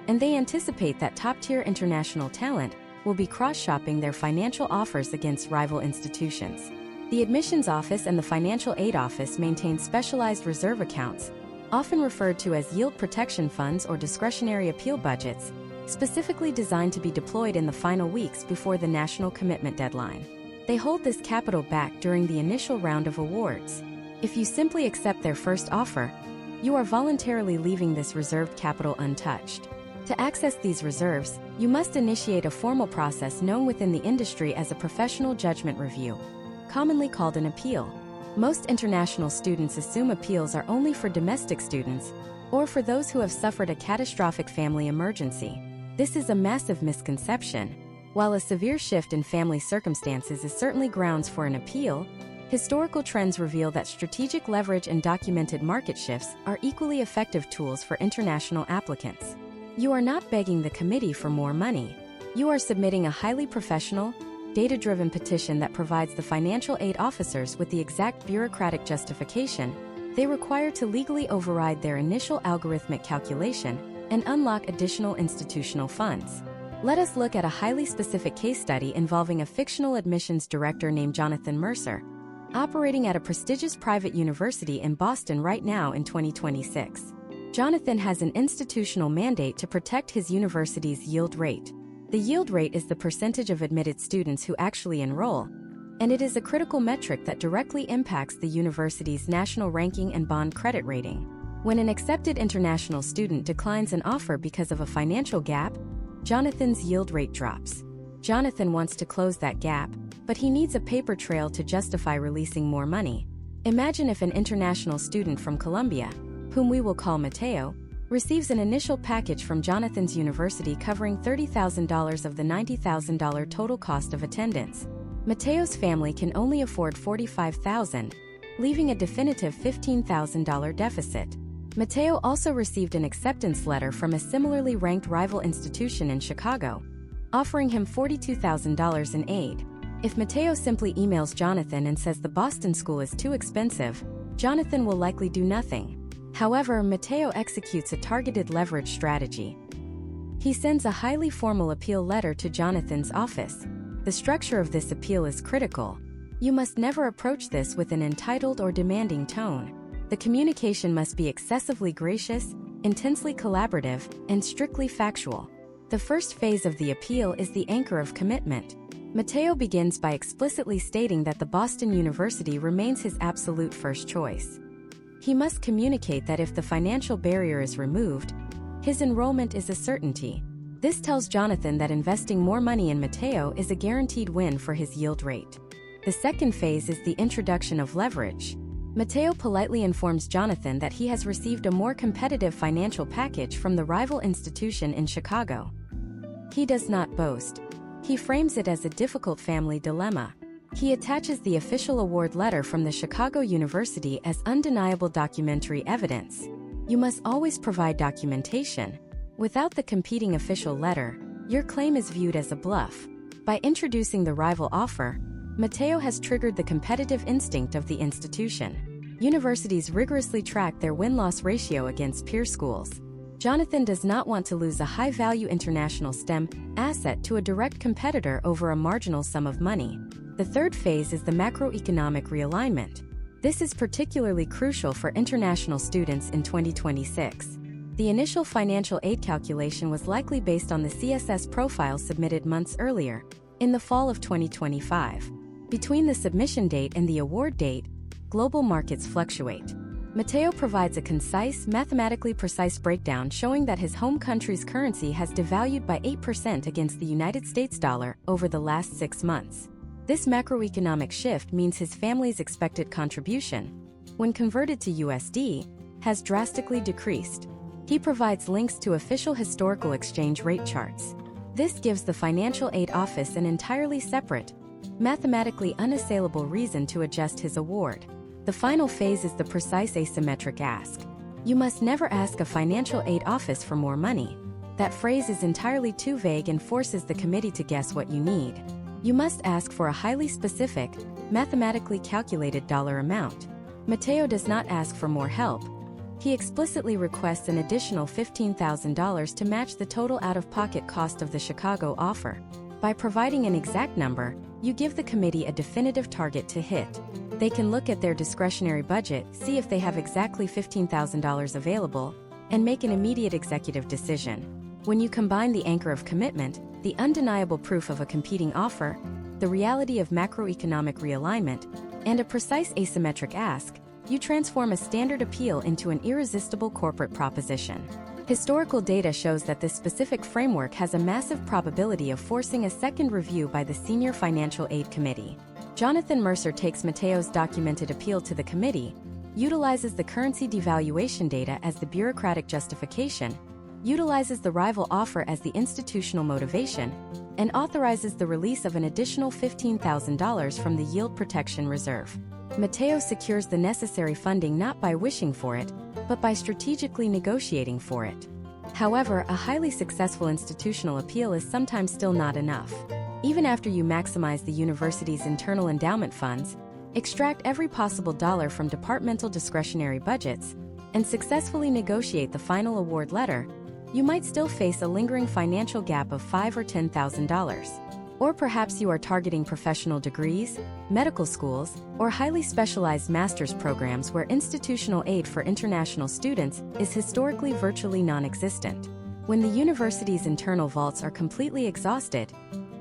and they anticipate that top-tier international talent will be cross-shopping their financial offers against rival institutions. The admissions office and the financial aid office maintain specialized reserve accounts, often referred to as yield protection funds or discretionary appeal budgets, specifically designed to be deployed in the final weeks before the national commitment deadline. They hold this capital back during the initial round of awards. If you simply accept their first offer, you are voluntarily leaving this reserved capital untouched. To access these reserves, you must initiate a formal process known within the industry as a professional judgment review, commonly called an appeal. Most international students assume appeals are only for domestic students or for those who have suffered a catastrophic family emergency. This is a massive misconception. While a severe shift in family circumstances is certainly grounds for an appeal, historical trends reveal that strategic leverage and documented market shifts are equally effective tools for international applicants. You are not begging the committee for more money. You are submitting a highly professional, data-driven petition that provides the financial aid officers with the exact bureaucratic justification they require to legally override their initial algorithmic calculation and unlock additional institutional funds. Let us look at a highly specific case study involving a fictional admissions director named Jonathan Mercer, operating at a prestigious private university in Boston right now in 2026. Jonathan has an institutional mandate to protect his university's yield rate. The yield rate is the percentage of admitted students who actually enroll, and it is a critical metric that directly impacts the university's national ranking and bond credit rating. When an accepted international student declines an offer because of a financial gap, Jonathan's yield rate drops. Jonathan wants to close that gap, but he needs a paper trail to justify releasing more money. Imagine if an international student from Colombia, whom we will call Mateo, receives an initial package from Jonathan's university covering $30,000 of the $90,000 total cost of attendance. Mateo's family can only afford $45,000, leaving a definitive $15,000 deficit. Mateo also received an acceptance letter from a similarly ranked rival institution in Chicago, offering him $42,000 in aid. If Mateo simply emails Jonathan and says the Boston school is too expensive, Jonathan will likely do nothing. However, Mateo executes a targeted leverage strategy. He sends a highly formal appeal letter to Jonathan's office. The structure of this appeal is critical. You must never approach this with an entitled or demanding tone. The communication must be excessively gracious, intensely collaborative, and strictly factual. The first phase of the appeal is the anchor of commitment. Mateo begins by explicitly stating that the Boston University remains his absolute first choice. He must communicate that if the financial barrier is removed, his enrollment is a certainty. This tells Jonathan that investing more money in Mateo is a guaranteed win for his yield rate. The second phase is the introduction of leverage. Mateo politely informs Jonathan that he has received a more competitive financial package from the rival institution in Chicago. He does not boast. He frames it as a difficult family dilemma. He attaches the official award letter from the Chicago University as undeniable documentary evidence. You must always provide documentation. Without the competing official letter, your claim is viewed as a bluff. By introducing the rival offer, Mateo has triggered the competitive instinct of the institution. Universities rigorously track their win-loss ratio against peer schools. Jonathan does not want to lose a high-value international STEM asset to a direct competitor over a marginal sum of money. The third phase is the macroeconomic realignment. This is particularly crucial for international students in 2026. The initial financial aid calculation was likely based on the CSS profile submitted months earlier, in the fall of 2025. Between the submission date and the award date, global markets fluctuate. Mateo provides a concise, mathematically precise breakdown showing that his home country's currency has devalued by 8% against the United States dollar over the last 6 months. This macroeconomic shift means his family's expected contribution, when converted to USD, has drastically decreased. He provides links to official historical exchange rate charts. This gives the Financial Aid Office an entirely separate, mathematically unassailable reason to adjust his award. The final phase is the precise asymmetric ask. You must never ask a financial aid office for more money. That phrase is entirely too vague and forces the committee to guess what you need. You must ask for a highly specific, mathematically calculated dollar amount. Mateo does not ask for more help. He explicitly requests an additional $15,000 to match the total out-of-pocket cost of the Chicago offer. By providing an exact number, you give the committee a definitive target to hit. They can look at their discretionary budget, see if they have exactly $15,000 available, and make an immediate executive decision. When you combine the anchor of commitment, the undeniable proof of a competing offer, the reality of macroeconomic realignment, and a precise asymmetric ask, you transform a standard appeal into an irresistible corporate proposition. Historical data shows that this specific framework has a massive probability of forcing a second review by the Senior Financial Aid Committee. Jonathan Mercer takes Mateo's documented appeal to the committee, utilizes the currency devaluation data as the bureaucratic justification, utilizes the rival offer as the institutional motivation, and authorizes the release of an additional $15,000 from the Yield Protection Reserve. Mateo secures the necessary funding not by wishing for it, but by strategically negotiating for it. However, a highly successful institutional appeal is sometimes still not enough. Even after you maximize the university's internal endowment funds, extract every possible dollar from departmental discretionary budgets, and successfully negotiate the final award letter, you might still face a lingering financial gap of $5,000 or $10,000. Or perhaps you are targeting professional degrees, medical schools, or highly specialized master's programs where institutional aid for international students is historically virtually non-existent. When the university's internal vaults are completely exhausted,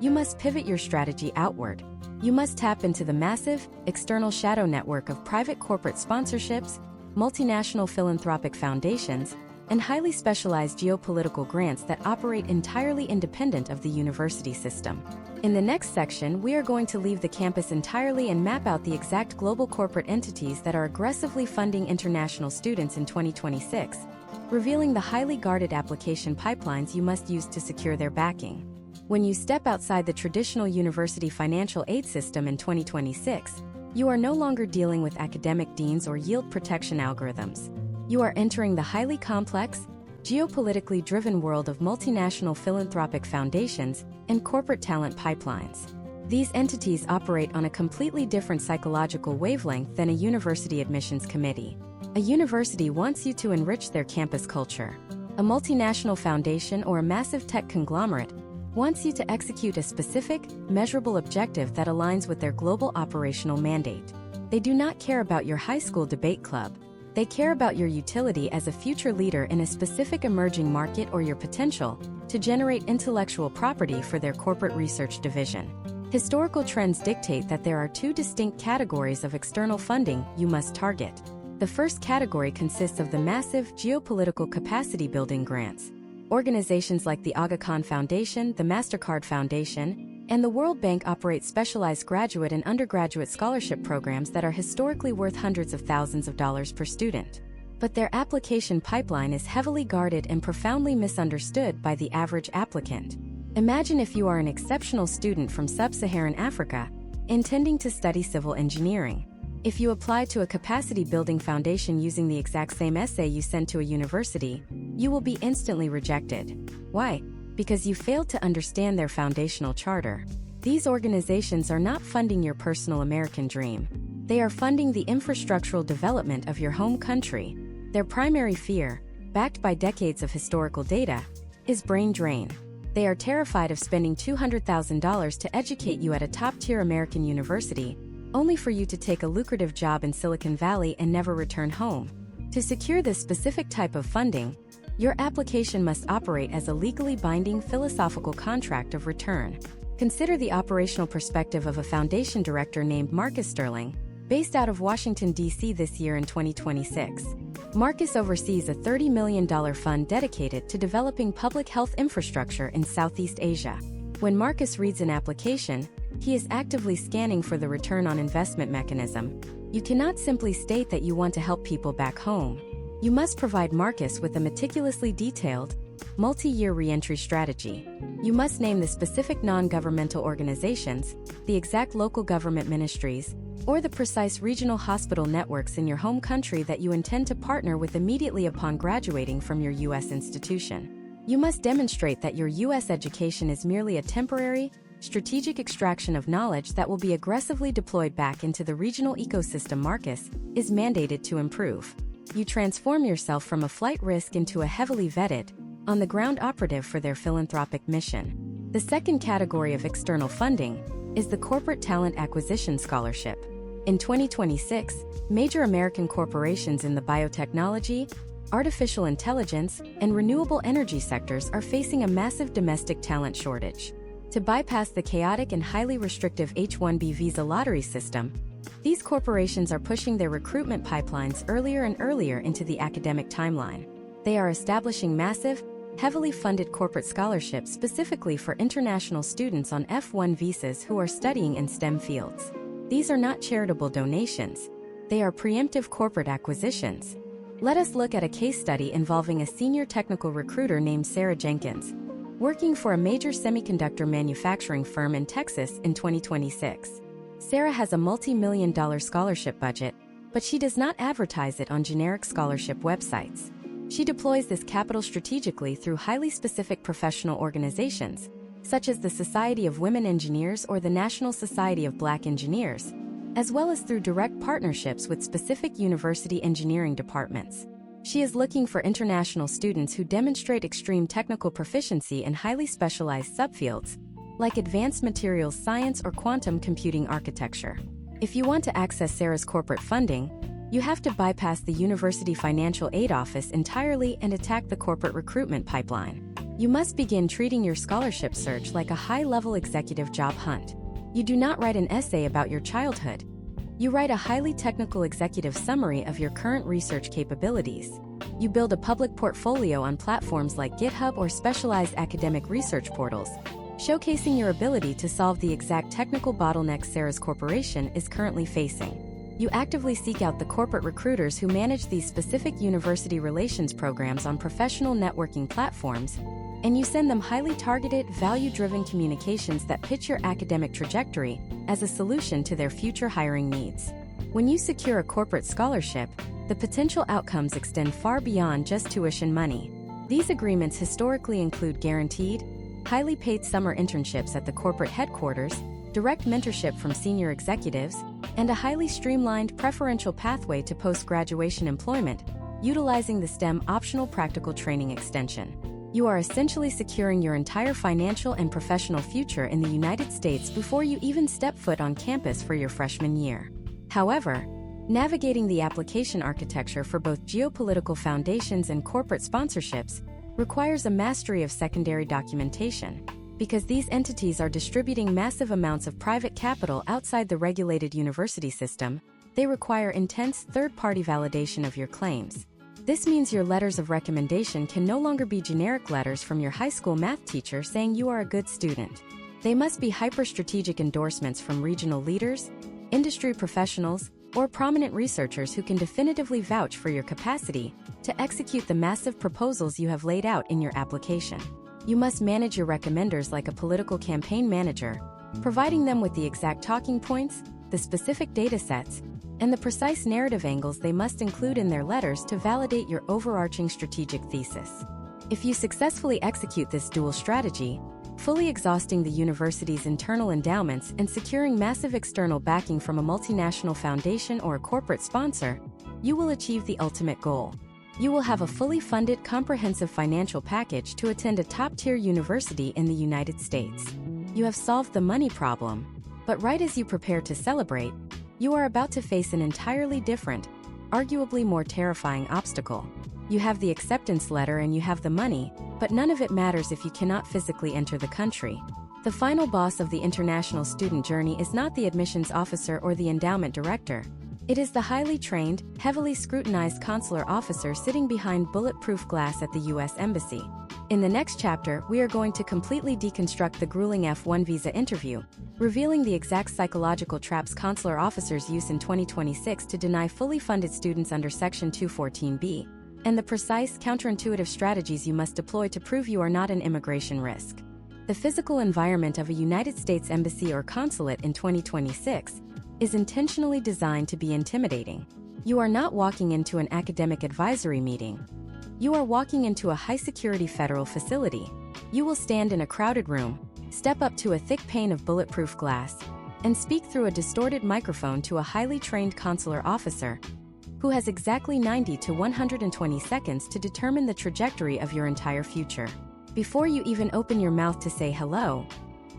you must pivot your strategy outward. You must tap into the massive, external shadow network of private corporate sponsorships, multinational philanthropic foundations, and highly specialized geopolitical grants that operate entirely independent of the university system. In the next section, we are going to leave the campus entirely and map out the exact global corporate entities that are aggressively funding international students in 2026, revealing the highly guarded application pipelines you must use to secure their backing. When you step outside the traditional university financial aid system in 2026, you are no longer dealing with academic deans or yield protection algorithms. You are entering the highly complex, geopolitically driven world of multinational philanthropic foundations and corporate talent pipelines. These entities operate on a completely different psychological wavelength than a university admissions committee. A university wants you to enrich their campus culture. A multinational foundation or a massive tech conglomerate wants you to execute a specific, measurable objective that aligns with their global operational mandate. They do not care about your high school debate club. They care about your utility as a future leader in a specific emerging market or your potential to generate intellectual property for their corporate research division. Historical trends dictate that there are two distinct categories of external funding you must target. The first category consists of the massive geopolitical capacity building grants. Organizations like the Aga Khan Foundation, the MasterCard Foundation, and the World Bank operate specialized graduate and undergraduate scholarship programs that are historically worth hundreds of thousands of dollars per student. But their application pipeline is heavily guarded and profoundly misunderstood by the average applicant. Imagine if you are an exceptional student from sub-Saharan Africa, intending to study civil engineering. If you apply to a capacity-building foundation using the exact same essay you sent to a university, you will be instantly rejected. Why? Because you failed to understand their foundational charter. These organizations are not funding your personal American dream. They are funding the infrastructural development of your home country. Their primary fear, backed by decades of historical data, is brain drain. They are terrified of spending $200,000 to educate you at a top-tier American university, only for you to take a lucrative job in Silicon Valley and never return home. To secure this specific type of funding, your application must operate as a legally binding philosophical contract of return. Consider the operational perspective of a foundation director named Marcus Sterling, based out of Washington, D.C. this year in 2026. Marcus oversees a $30 million fund dedicated to developing public health infrastructure in Southeast Asia. When Marcus reads an application, he is actively scanning for the return on investment mechanism, You cannot simply state that you want to help people back home. You must provide Marcus with a meticulously detailed, multi-year reentry strategy. You must name the specific non-governmental organizations, the exact local government ministries, or the precise regional hospital networks in your home country that you intend to partner with immediately upon graduating from your U.S. institution. You must demonstrate that your U.S. education is merely a temporary, strategic extraction of knowledge that will be aggressively deployed back into the regional ecosystem Marcus is mandated to improve. You transform yourself from a flight risk into a heavily vetted, on-the-ground operative for their philanthropic mission. The second category of external funding is the Corporate Talent Acquisition Scholarship. In 2026, major American corporations in the biotechnology, artificial intelligence, and renewable energy sectors are facing a massive domestic talent shortage. To bypass the chaotic and highly restrictive H-1B visa lottery system, these corporations are pushing their recruitment pipelines earlier and earlier into the academic timeline. They are establishing massive, heavily funded corporate scholarships specifically for international students on F-1 visas who are studying in STEM fields. These are not charitable donations. They are preemptive corporate acquisitions. Let us look at a case study involving a senior technical recruiter named Sarah Jenkins, working for a major semiconductor manufacturing firm in Texas in 2026. Sarah has a multi-million-dollar scholarship budget, but she does not advertise it on generic scholarship websites. She deploys this capital strategically through highly specific professional organizations, such as the Society of Women Engineers or the National Society of Black Engineers, as well as through direct partnerships with specific university engineering departments. She is looking for international students who demonstrate extreme technical proficiency in highly specialized subfields, like advanced materials science or quantum computing architecture. If you want to access Sarah's corporate funding, you have to bypass the University Financial Aid Office entirely and attack the corporate recruitment pipeline. You must begin treating your scholarship search like a high-level executive job hunt. You do not write an essay about your childhood. You write a highly technical executive summary of your current research capabilities. You build a public portfolio on platforms like GitHub or specialized academic research portals, showcasing your ability to solve the exact technical bottlenecks Sarah's corporation is currently facing. You actively seek out the corporate recruiters who manage these specific university relations programs on professional networking platforms, and you send them highly targeted, value-driven communications that pitch your academic trajectory as a solution to their future hiring needs. When you secure a corporate scholarship, the potential outcomes extend far beyond just tuition money. These agreements historically include guaranteed, highly paid summer internships at the corporate headquarters, direct mentorship from senior executives, and a highly streamlined preferential pathway to post-graduation employment, utilizing the STEM optional practical training extension. You are essentially securing your entire financial and professional future in the United States before you even step foot on campus for your freshman year. However, navigating the application architecture for both geopolitical foundations and corporate sponsorships requires a mastery of secondary documentation. Because these entities are distributing massive amounts of private capital outside the regulated university system, they require intense third-party validation of your claims. This means your letters of recommendation can no longer be generic letters from your high school math teacher saying you are a good student. They must be hyper-strategic endorsements from regional leaders, industry professionals, or prominent researchers who can definitively vouch for your capacity to execute the massive proposals you have laid out in your application. You must manage your recommenders like a political campaign manager, providing them with the exact talking points, the specific data sets, and the precise narrative angles they must include in their letters to validate your overarching strategic thesis. If you successfully execute this dual strategy, fully exhausting the university's internal endowments and securing massive external backing from a multinational foundation or a corporate sponsor, you will achieve the ultimate goal. You will have a fully funded, comprehensive financial package to attend a top-tier university in the United States. You have solved the money problem, but right as you prepare to celebrate, you are about to face an entirely different, arguably more terrifying obstacle. You have the acceptance letter and you have the money, but none of it matters if you cannot physically enter the country. The final boss of the international student journey is not the admissions officer or the endowment director. It is the highly trained, heavily scrutinized consular officer sitting behind bulletproof glass at the U.S. Embassy. In the next chapter, we are going to completely deconstruct the grueling F1 visa interview, revealing the exact psychological traps consular officers use in 2026 to deny fully funded students under Section 214B, and the precise, counterintuitive strategies you must deploy to prove you are not an immigration risk. The physical environment of a United States embassy or consulate in 2026 is intentionally designed to be intimidating. You are not walking into an academic advisory meeting. You are walking into a high-security federal facility. You will stand in a crowded room, step up to a thick pane of bulletproof glass, and speak through a distorted microphone to a highly trained consular officer who has exactly 90 to 120 seconds to determine the trajectory of your entire future. Before you even open your mouth to say hello,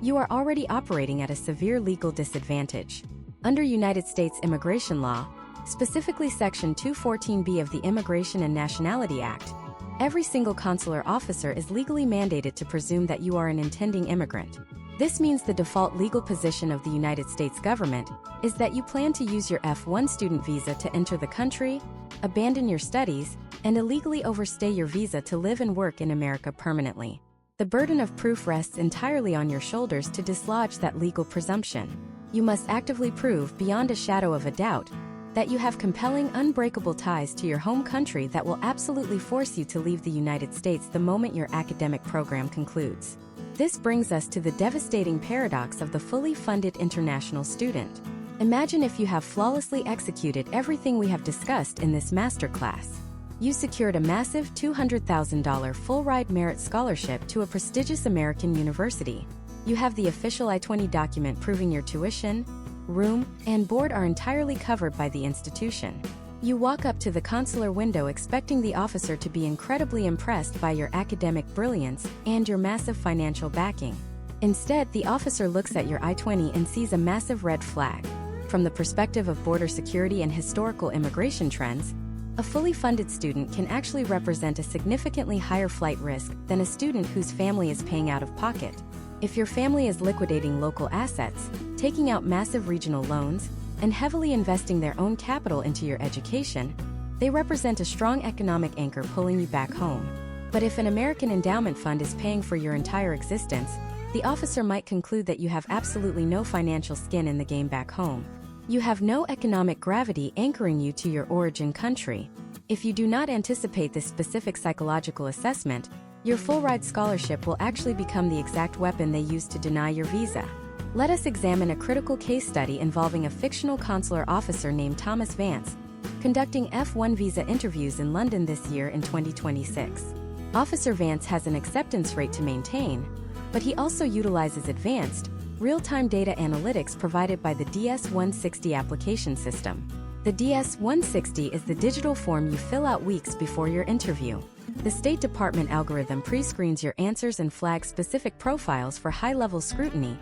you are already operating at a severe legal disadvantage. Under United States immigration law, specifically Section 214B of the Immigration and Nationality Act, every single consular officer is legally mandated to presume that you are an intending immigrant. This means the default legal position of the United States government is that you plan to use your F1 student visa to enter the country, abandon your studies, and illegally overstay your visa to live and work in America permanently. The burden of proof rests entirely on your shoulders to dislodge that legal presumption. You must actively prove, beyond a shadow of a doubt, that you have compelling, unbreakable ties to your home country that will absolutely force you to leave the United States the moment your academic program concludes. This brings us to the devastating paradox of the fully funded international student. Imagine if you have flawlessly executed everything we have discussed in this masterclass. You secured a massive $200,000 full-ride merit scholarship to a prestigious American university. You have the official I-20 document proving your tuition, room, and board are entirely covered by the institution. You walk up to the consular window expecting the officer to be incredibly impressed by your academic brilliance and your massive financial backing. Instead, the officer looks at your I-20 and sees a massive red flag. From the perspective of border security and historical immigration trends, a fully funded student can actually represent a significantly higher flight risk than a student whose family is paying out of pocket. If your family is liquidating local assets, taking out massive regional loans, and heavily investing their own capital into your education, they represent a strong economic anchor pulling you back home. But if an American endowment fund is paying for your entire existence, the officer might conclude that you have absolutely no financial skin in the game back home. You have no economic gravity anchoring you to your origin country. If you do not anticipate this specific psychological assessment, your full-ride scholarship will actually become the exact weapon they use to deny your visa. Let us examine a critical case study involving a fictional consular officer named Thomas Vance, conducting F1 visa interviews in London this year in 2026. Officer Vance has an acceptance rate to maintain, but he also utilizes advanced, real-time data analytics provided by the DS-160 application system. The DS-160 is the digital form you fill out weeks before your interview. The State Department algorithm pre-screens your answers and flags specific profiles for high-level scrutiny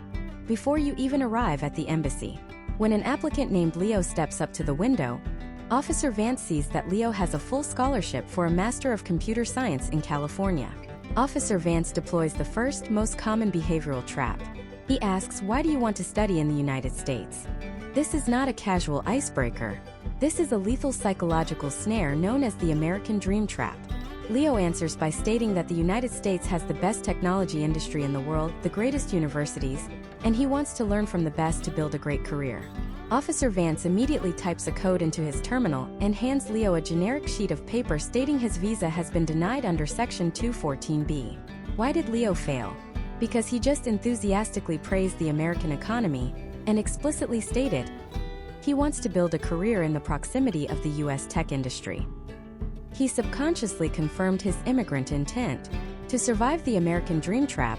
before you even arrive at the embassy. When an applicant named Leo steps up to the window, Officer Vance sees that Leo has a full scholarship for a Master of Computer Science in California. Officer Vance deploys the first, most common behavioral trap. He asks, "Why do you want to study in the United States?" This is not a casual icebreaker. This is a lethal psychological snare known as the American Dream Trap. Leo answers by stating that the United States has the best technology industry in the world, the greatest universities, and he wants to learn from the best to build a great career. Officer Vance immediately types a code into his terminal and hands Leo a generic sheet of paper stating his visa has been denied under Section 214B. Why did Leo fail? Because he just enthusiastically praised the American economy and explicitly stated he wants to build a career in the proximity of the U.S. tech industry. He subconsciously confirmed his immigrant intent. To survive the American Dream Trap,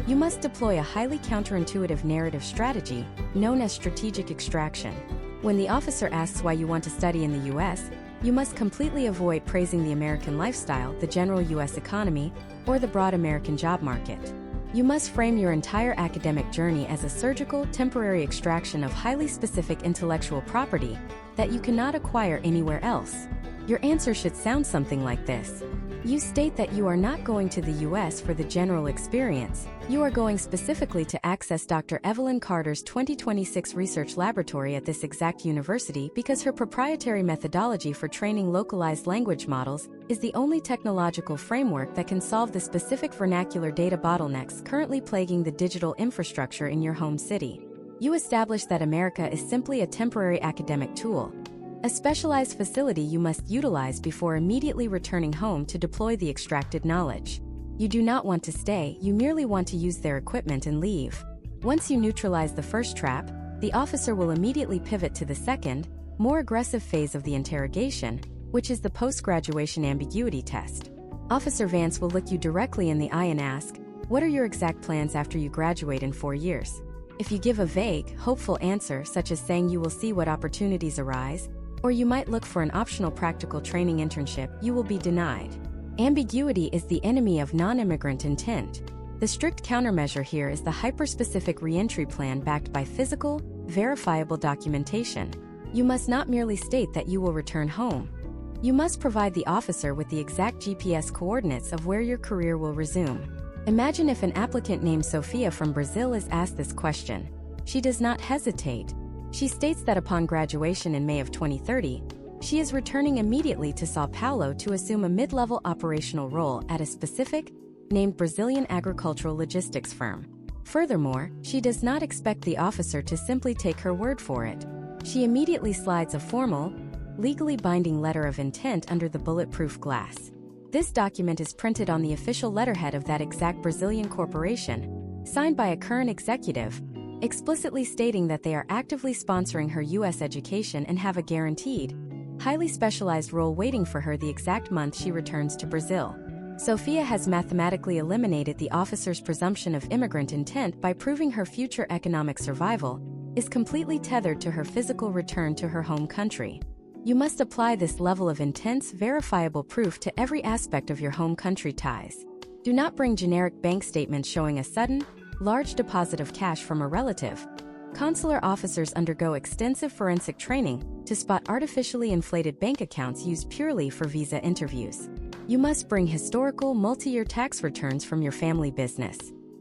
you must deploy a highly counterintuitive narrative strategy known as strategic extraction. When the officer asks why you want to study in the U.S., you must completely avoid praising the American lifestyle, the general U.S. economy, or the broad American job market. You must frame your entire academic journey as a surgical, temporary extraction of highly specific intellectual property that you cannot acquire anywhere else. Your answer should sound something like this. You state that you are not going to the U.S. for the general experience. You are going specifically to access Dr. Evelyn Carter's 2026 research laboratory at this exact university because her proprietary methodology for training localized language models is the only technological framework that can solve the specific vernacular data bottlenecks currently plaguing the digital infrastructure in your home city. You establish that America is simply a temporary academic tool, a specialized facility you must utilize before immediately returning home to deploy the extracted knowledge. You do not want to stay, you merely want to use their equipment and leave. Once you neutralize the first trap, the officer will immediately pivot to the second, more aggressive phase of the interrogation, which is the post-graduation ambiguity test. Officer Vance will look you directly in the eye and ask, "What are your exact plans after you graduate in 4 years?" If you give a vague, hopeful answer such as saying you will see what opportunities arise, or you might look for an optional practical training internship, you will be denied. Ambiguity is the enemy of non-immigrant intent. The strict countermeasure here is the hyper-specific reentry plan backed by physical, verifiable documentation. You must not merely state that you will return home. You must provide the officer with the exact GPS coordinates of where your career will resume. Imagine if an applicant named Sophia from Brazil is asked this question. She does not hesitate. She states that upon graduation in May of 2030, she is returning immediately to Sao Paulo to assume a mid-level operational role at a specific, named Brazilian agricultural logistics firm. Furthermore, she does not expect the officer to simply take her word for it. She immediately slides a formal, legally binding letter of intent under the bulletproof glass. This document is printed on the official letterhead of that exact Brazilian corporation, signed by a current executive, explicitly stating that they are actively sponsoring her U.S. education and have a guaranteed, highly specialized role waiting for her the exact month she returns to Brazil. Sophia has mathematically eliminated the officer's presumption of immigrant intent by proving her future economic survival is completely tethered to her physical return to her home country. You must apply this level of intense, verifiable proof to every aspect of your home country ties. Do not bring generic bank statements showing a sudden, large deposit of cash from a relative. Consular officers undergo extensive forensic training to spot artificially inflated bank accounts used purely for visa interviews. You must bring historical, multi-year tax returns from your family business.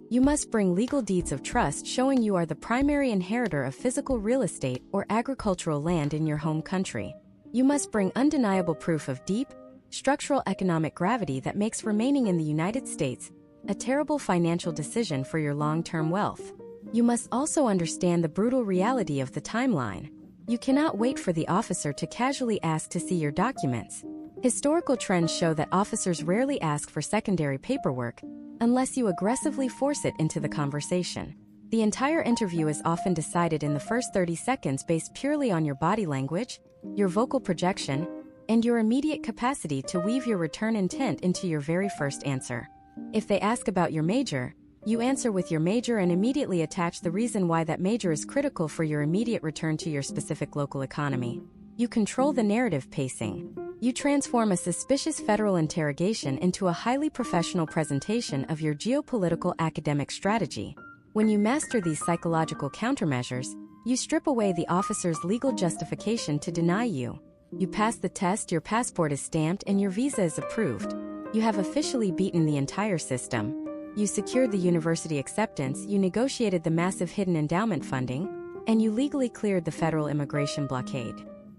You must bring legal deeds of trust showing you are the primary inheritor of physical real estate or agricultural land in your home country. You must bring undeniable proof of deep, structural economic gravity that makes remaining in the United States a terrible financial decision for your long-term wealth. You must also understand the brutal reality of the timeline. You cannot wait for the officer to casually ask to see your documents. Historical trends show that officers rarely ask for secondary paperwork unless you aggressively force it into the conversation. The entire interview is often decided in the first 30 seconds based purely on your body language, your vocal projection, and your immediate capacity to weave your return intent into your very first answer. If they ask about your major, you answer with your major and immediately attach the reason why that major is critical for your immediate return to your specific local economy. You control the narrative pacing. You transform a suspicious federal interrogation into a highly professional presentation of your geopolitical academic strategy. When you master these psychological countermeasures, you strip away the officer's legal justification to deny you. You pass the test, your passport is stamped, and your visa is approved. You have officially beaten the entire system. You secured the university acceptance, you negotiated the massive hidden endowment funding, and you legally cleared the federal immigration blockade.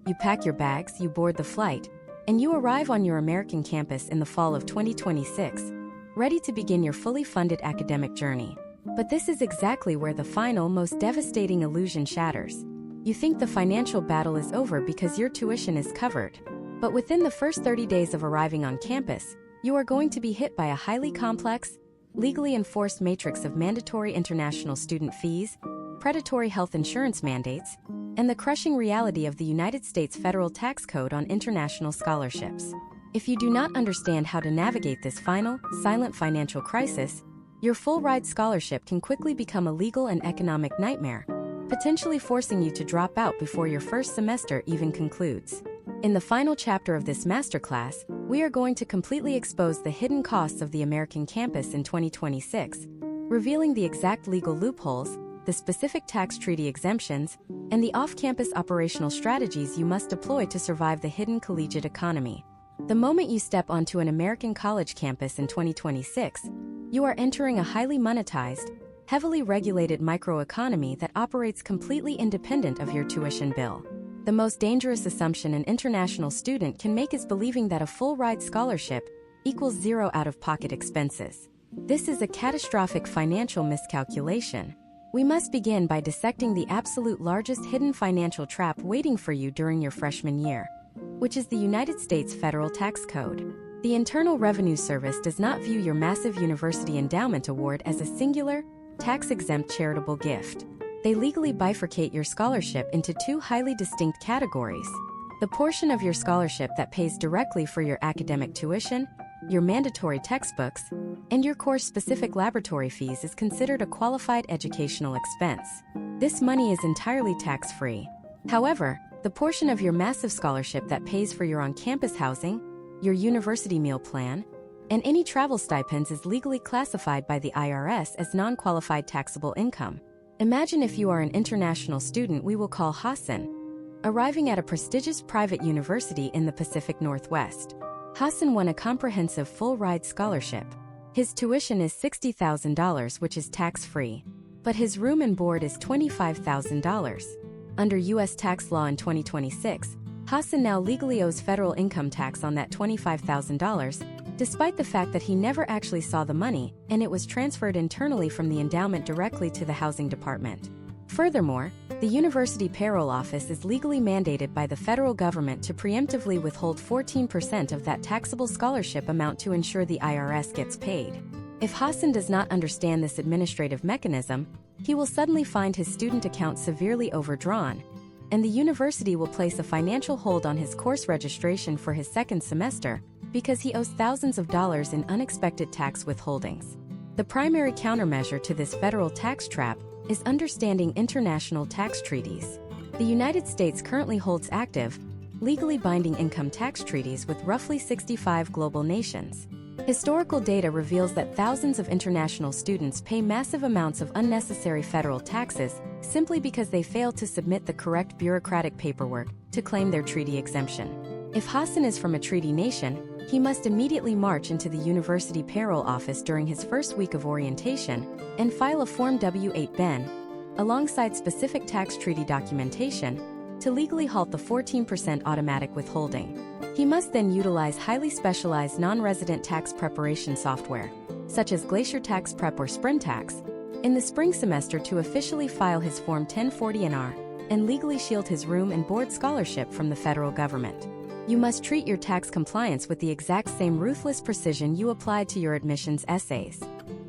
You pack your bags, you board the flight, and you arrive on your American campus in the fall of 2026, ready to begin your fully funded academic journey. But this is exactly where the final, most devastating illusion shatters. You think the financial battle is over because your tuition is covered. But within the first 30 days of arriving on campus, you are going to be hit by a highly complex, legally enforced matrix of mandatory international student fees, predatory health insurance mandates, and the crushing reality of the United States federal tax code on international scholarships. If you do not understand how to navigate this final, silent financial crisis, your full-ride scholarship can quickly become a legal and economic nightmare, potentially forcing you to drop out before your first semester even concludes. In the final chapter of this masterclass, we are going to completely expose the hidden costs of the American campus in 2026, revealing the exact legal loopholes, the specific tax treaty exemptions, and the off-campus operational strategies you must deploy to survive the hidden collegiate economy. The moment you step onto an American college campus in 2026, you are entering a highly monetized, heavily regulated microeconomy that operates completely independent of your tuition bill. The most dangerous assumption an international student can make is believing that a full-ride scholarship equals zero out-of-pocket expenses. This is a catastrophic financial miscalculation. We must begin by dissecting the absolute largest hidden financial trap waiting for you during your freshman year, which is the United States Federal Tax Code. The Internal Revenue Service does not view your massive university endowment award as a singular, tax-exempt charitable gift. They legally bifurcate your scholarship into two highly distinct categories. The portion of your scholarship that pays directly for your academic tuition, your mandatory textbooks, and your course-specific laboratory fees is considered a qualified educational expense. This money is entirely tax-free. However, the portion of your massive scholarship that pays for your on-campus housing, your university meal plan, and any travel stipends is legally classified by the IRS as non-qualified taxable income. Imagine if you are an international student we will call Hassan, arriving at a prestigious private university in the Pacific Northwest. Hassan won a comprehensive full-ride scholarship. His tuition is $60,000, which is tax-free, but his room and board is $25,000. Under U.S. tax law in 2026, Hassan now legally owes federal income tax on that $25,000, despite the fact that he never actually saw the money and it was transferred internally from the endowment directly to the housing department. Furthermore, the University Payroll Office is legally mandated by the federal government to preemptively withhold 14% of that taxable scholarship amount to ensure the IRS gets paid. If Hassan does not understand this administrative mechanism, he will suddenly find his student account severely overdrawn, and the university will place a financial hold on his course registration for his second semester because he owes thousands of dollars in unexpected tax withholdings. The primary countermeasure to this federal tax trap is understanding international tax treaties. The United States currently holds active, legally binding income tax treaties with roughly 65 global nations. Historical data reveals that thousands of international students pay massive amounts of unnecessary federal taxes simply because they fail to submit the correct bureaucratic paperwork to claim their treaty exemption. If Hassan is from a treaty nation, he must immediately march into the university payroll office during his first week of orientation and file a Form W-8-BEN, alongside specific tax treaty documentation, to legally halt the 14% automatic withholding. He must then utilize highly specialized non-resident tax preparation software, such as Glacier Tax Prep or SpringTax, in the spring semester to officially file his Form 1040-NR and legally shield his room and board scholarship from the federal government. You must treat your tax compliance with the exact same ruthless precision you applied to your admissions essays.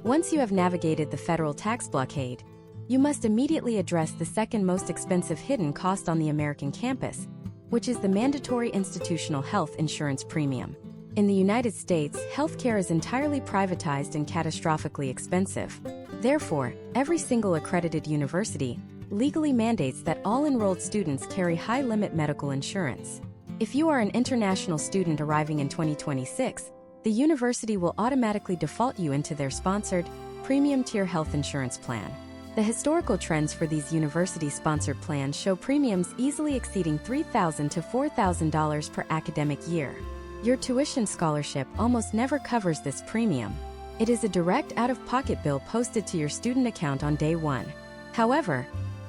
Once you have navigated the federal tax blockade, you must immediately address the second most expensive hidden cost on the American campus, which is the mandatory institutional health insurance premium. In the United States, healthcare is entirely privatized and catastrophically expensive. Therefore, every single accredited university legally mandates that all enrolled students carry high-limit medical insurance. If you are an international student arriving in 2026, the university will automatically default you into their sponsored, premium-tier health insurance plan. The historical trends for these university-sponsored plans show premiums easily exceeding $3,000 to $4,000 per academic year. Your tuition scholarship almost never covers this premium. It is a direct out-of-pocket bill posted to your student account on day one. However,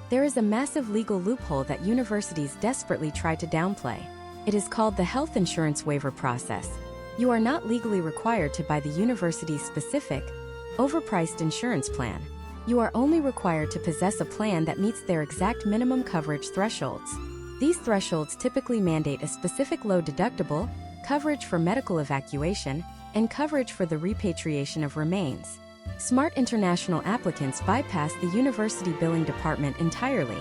there is a massive legal loophole that universities desperately try to downplay. It is called the health insurance waiver process. You are not legally required to buy the university's specific, overpriced insurance plan. You are only required to possess a plan that meets their exact minimum coverage thresholds. These thresholds typically mandate a specific low deductible, coverage for medical evacuation, and coverage for the repatriation of remains. Smart international applicants bypass the university billing department entirely.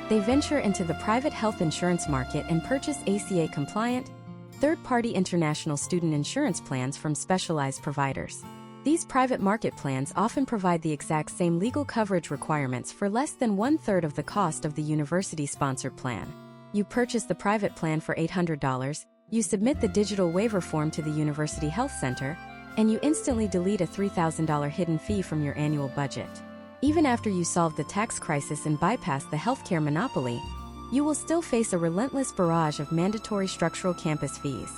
They venture into the private health insurance market and purchase ACA-compliant, third-party international student insurance plans from specialized providers. These private market plans often provide the exact same legal coverage requirements for less than one-third of the cost of the university-sponsored plan. You purchase the private plan for $800, you submit the digital waiver form to the University Health Center, and you instantly delete a $3,000 hidden fee from your annual budget. Even after you solve the tax crisis and bypass the healthcare monopoly, you will still face a relentless barrage of mandatory structural campus fees.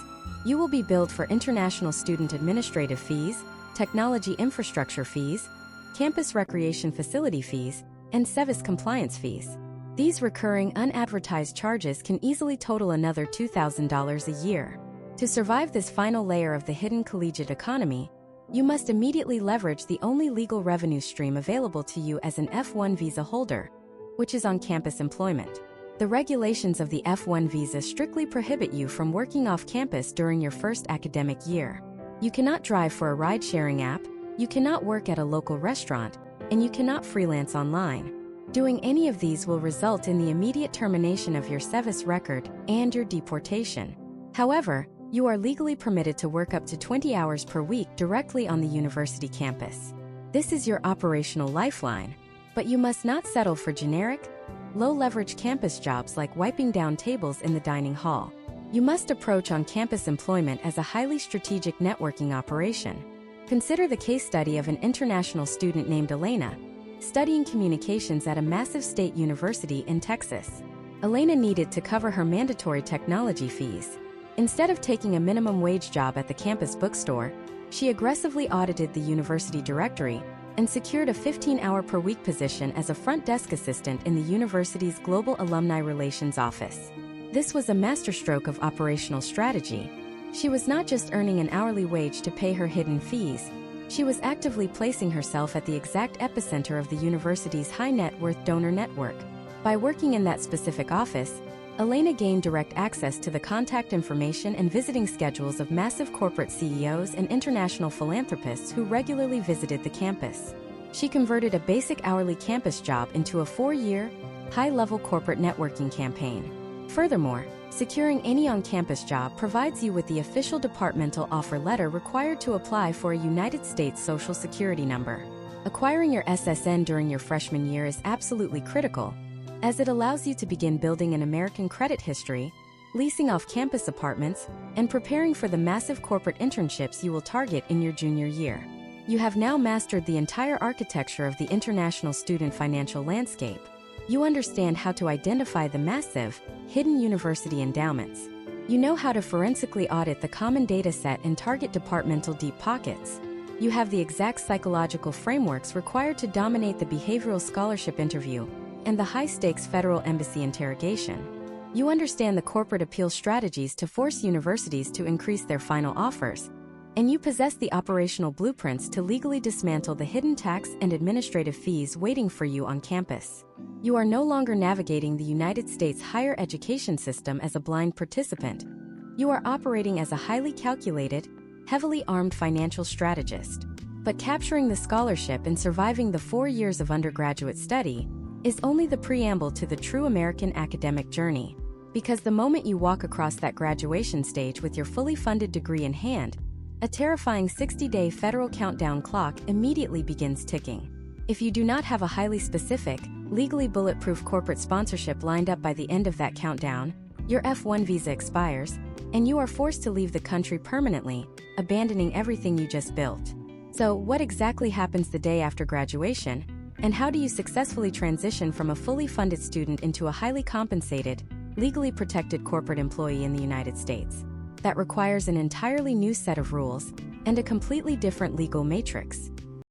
You will be billed for international student administrative fees, technology infrastructure fees, campus recreation facility fees, and SEVIS compliance fees. These recurring unadvertised charges can easily total another $2,000 a year. To survive this final layer of the hidden collegiate economy, you must immediately leverage the only legal revenue stream available to you as an F1 visa holder, which is on-campus employment. The regulations of the F1 visa strictly prohibit you from working off campus during your first academic year. You cannot drive for a ride-sharing app, you cannot work at a local restaurant, and you cannot freelance online. Doing any of these will result in the immediate termination of your SEVIS record and your deportation. However, you are legally permitted to work up to 20 hours per week directly on the university campus. This is your operational lifeline, but you must not settle for generic, low-leverage campus jobs like wiping down tables in the dining hall. You must approach on-campus employment as a highly strategic networking operation. Consider the case study of an international student named Elena, studying communications at a massive state university in Texas. Elena needed to cover her mandatory technology fees. Instead of taking a minimum wage job at the campus bookstore, she aggressively audited the university directory and secured a 15-hour-per-week position as a front desk assistant in the university's Global Alumni Relations Office. This was a masterstroke of operational strategy. She was not just earning an hourly wage to pay her hidden fees, she was actively placing herself at the exact epicenter of the university's high-net-worth donor network. By working in that specific office, Elena gained direct access to the contact information and visiting schedules of massive corporate CEOs and international philanthropists who regularly visited the campus. She converted a basic hourly campus job into a 4-year, high-level corporate networking campaign. Furthermore, securing any on-campus job provides you with the official departmental offer letter required to apply for a United States Social Security number. Acquiring your SSN during your freshman year is absolutely critical, as it allows you to begin building an American credit history, leasing off-campus apartments, and preparing for the massive corporate internships you will target in your junior year. You have now mastered the entire architecture of the international student financial landscape. You understand how to identify the massive, hidden university endowments. You know how to forensically audit the common data set and target departmental deep pockets. You have the exact psychological frameworks required to dominate the behavioral scholarship interview and the high-stakes federal embassy interrogation. You understand the corporate appeal strategies to force universities to increase their final offers, and you possess the operational blueprints to legally dismantle the hidden tax and administrative fees waiting for you on campus. You are no longer navigating the United States higher education system as a blind participant. You are operating as a highly calculated, heavily armed financial strategist. But capturing the scholarship and surviving the 4 years of undergraduate study is only the preamble to the true American academic journey. Because the moment you walk across that graduation stage with your fully funded degree in hand, a terrifying 60-day federal countdown clock immediately begins ticking. If you do not have a highly specific, legally bulletproof corporate sponsorship lined up by the end of that countdown, your F1 visa expires, and you are forced to leave the country permanently, abandoning everything you just built. So, what exactly happens the day after graduation? And how do you successfully transition from a fully funded student into a highly compensated, legally protected corporate employee in the United States? That requires an entirely new set of rules and a completely different legal matrix.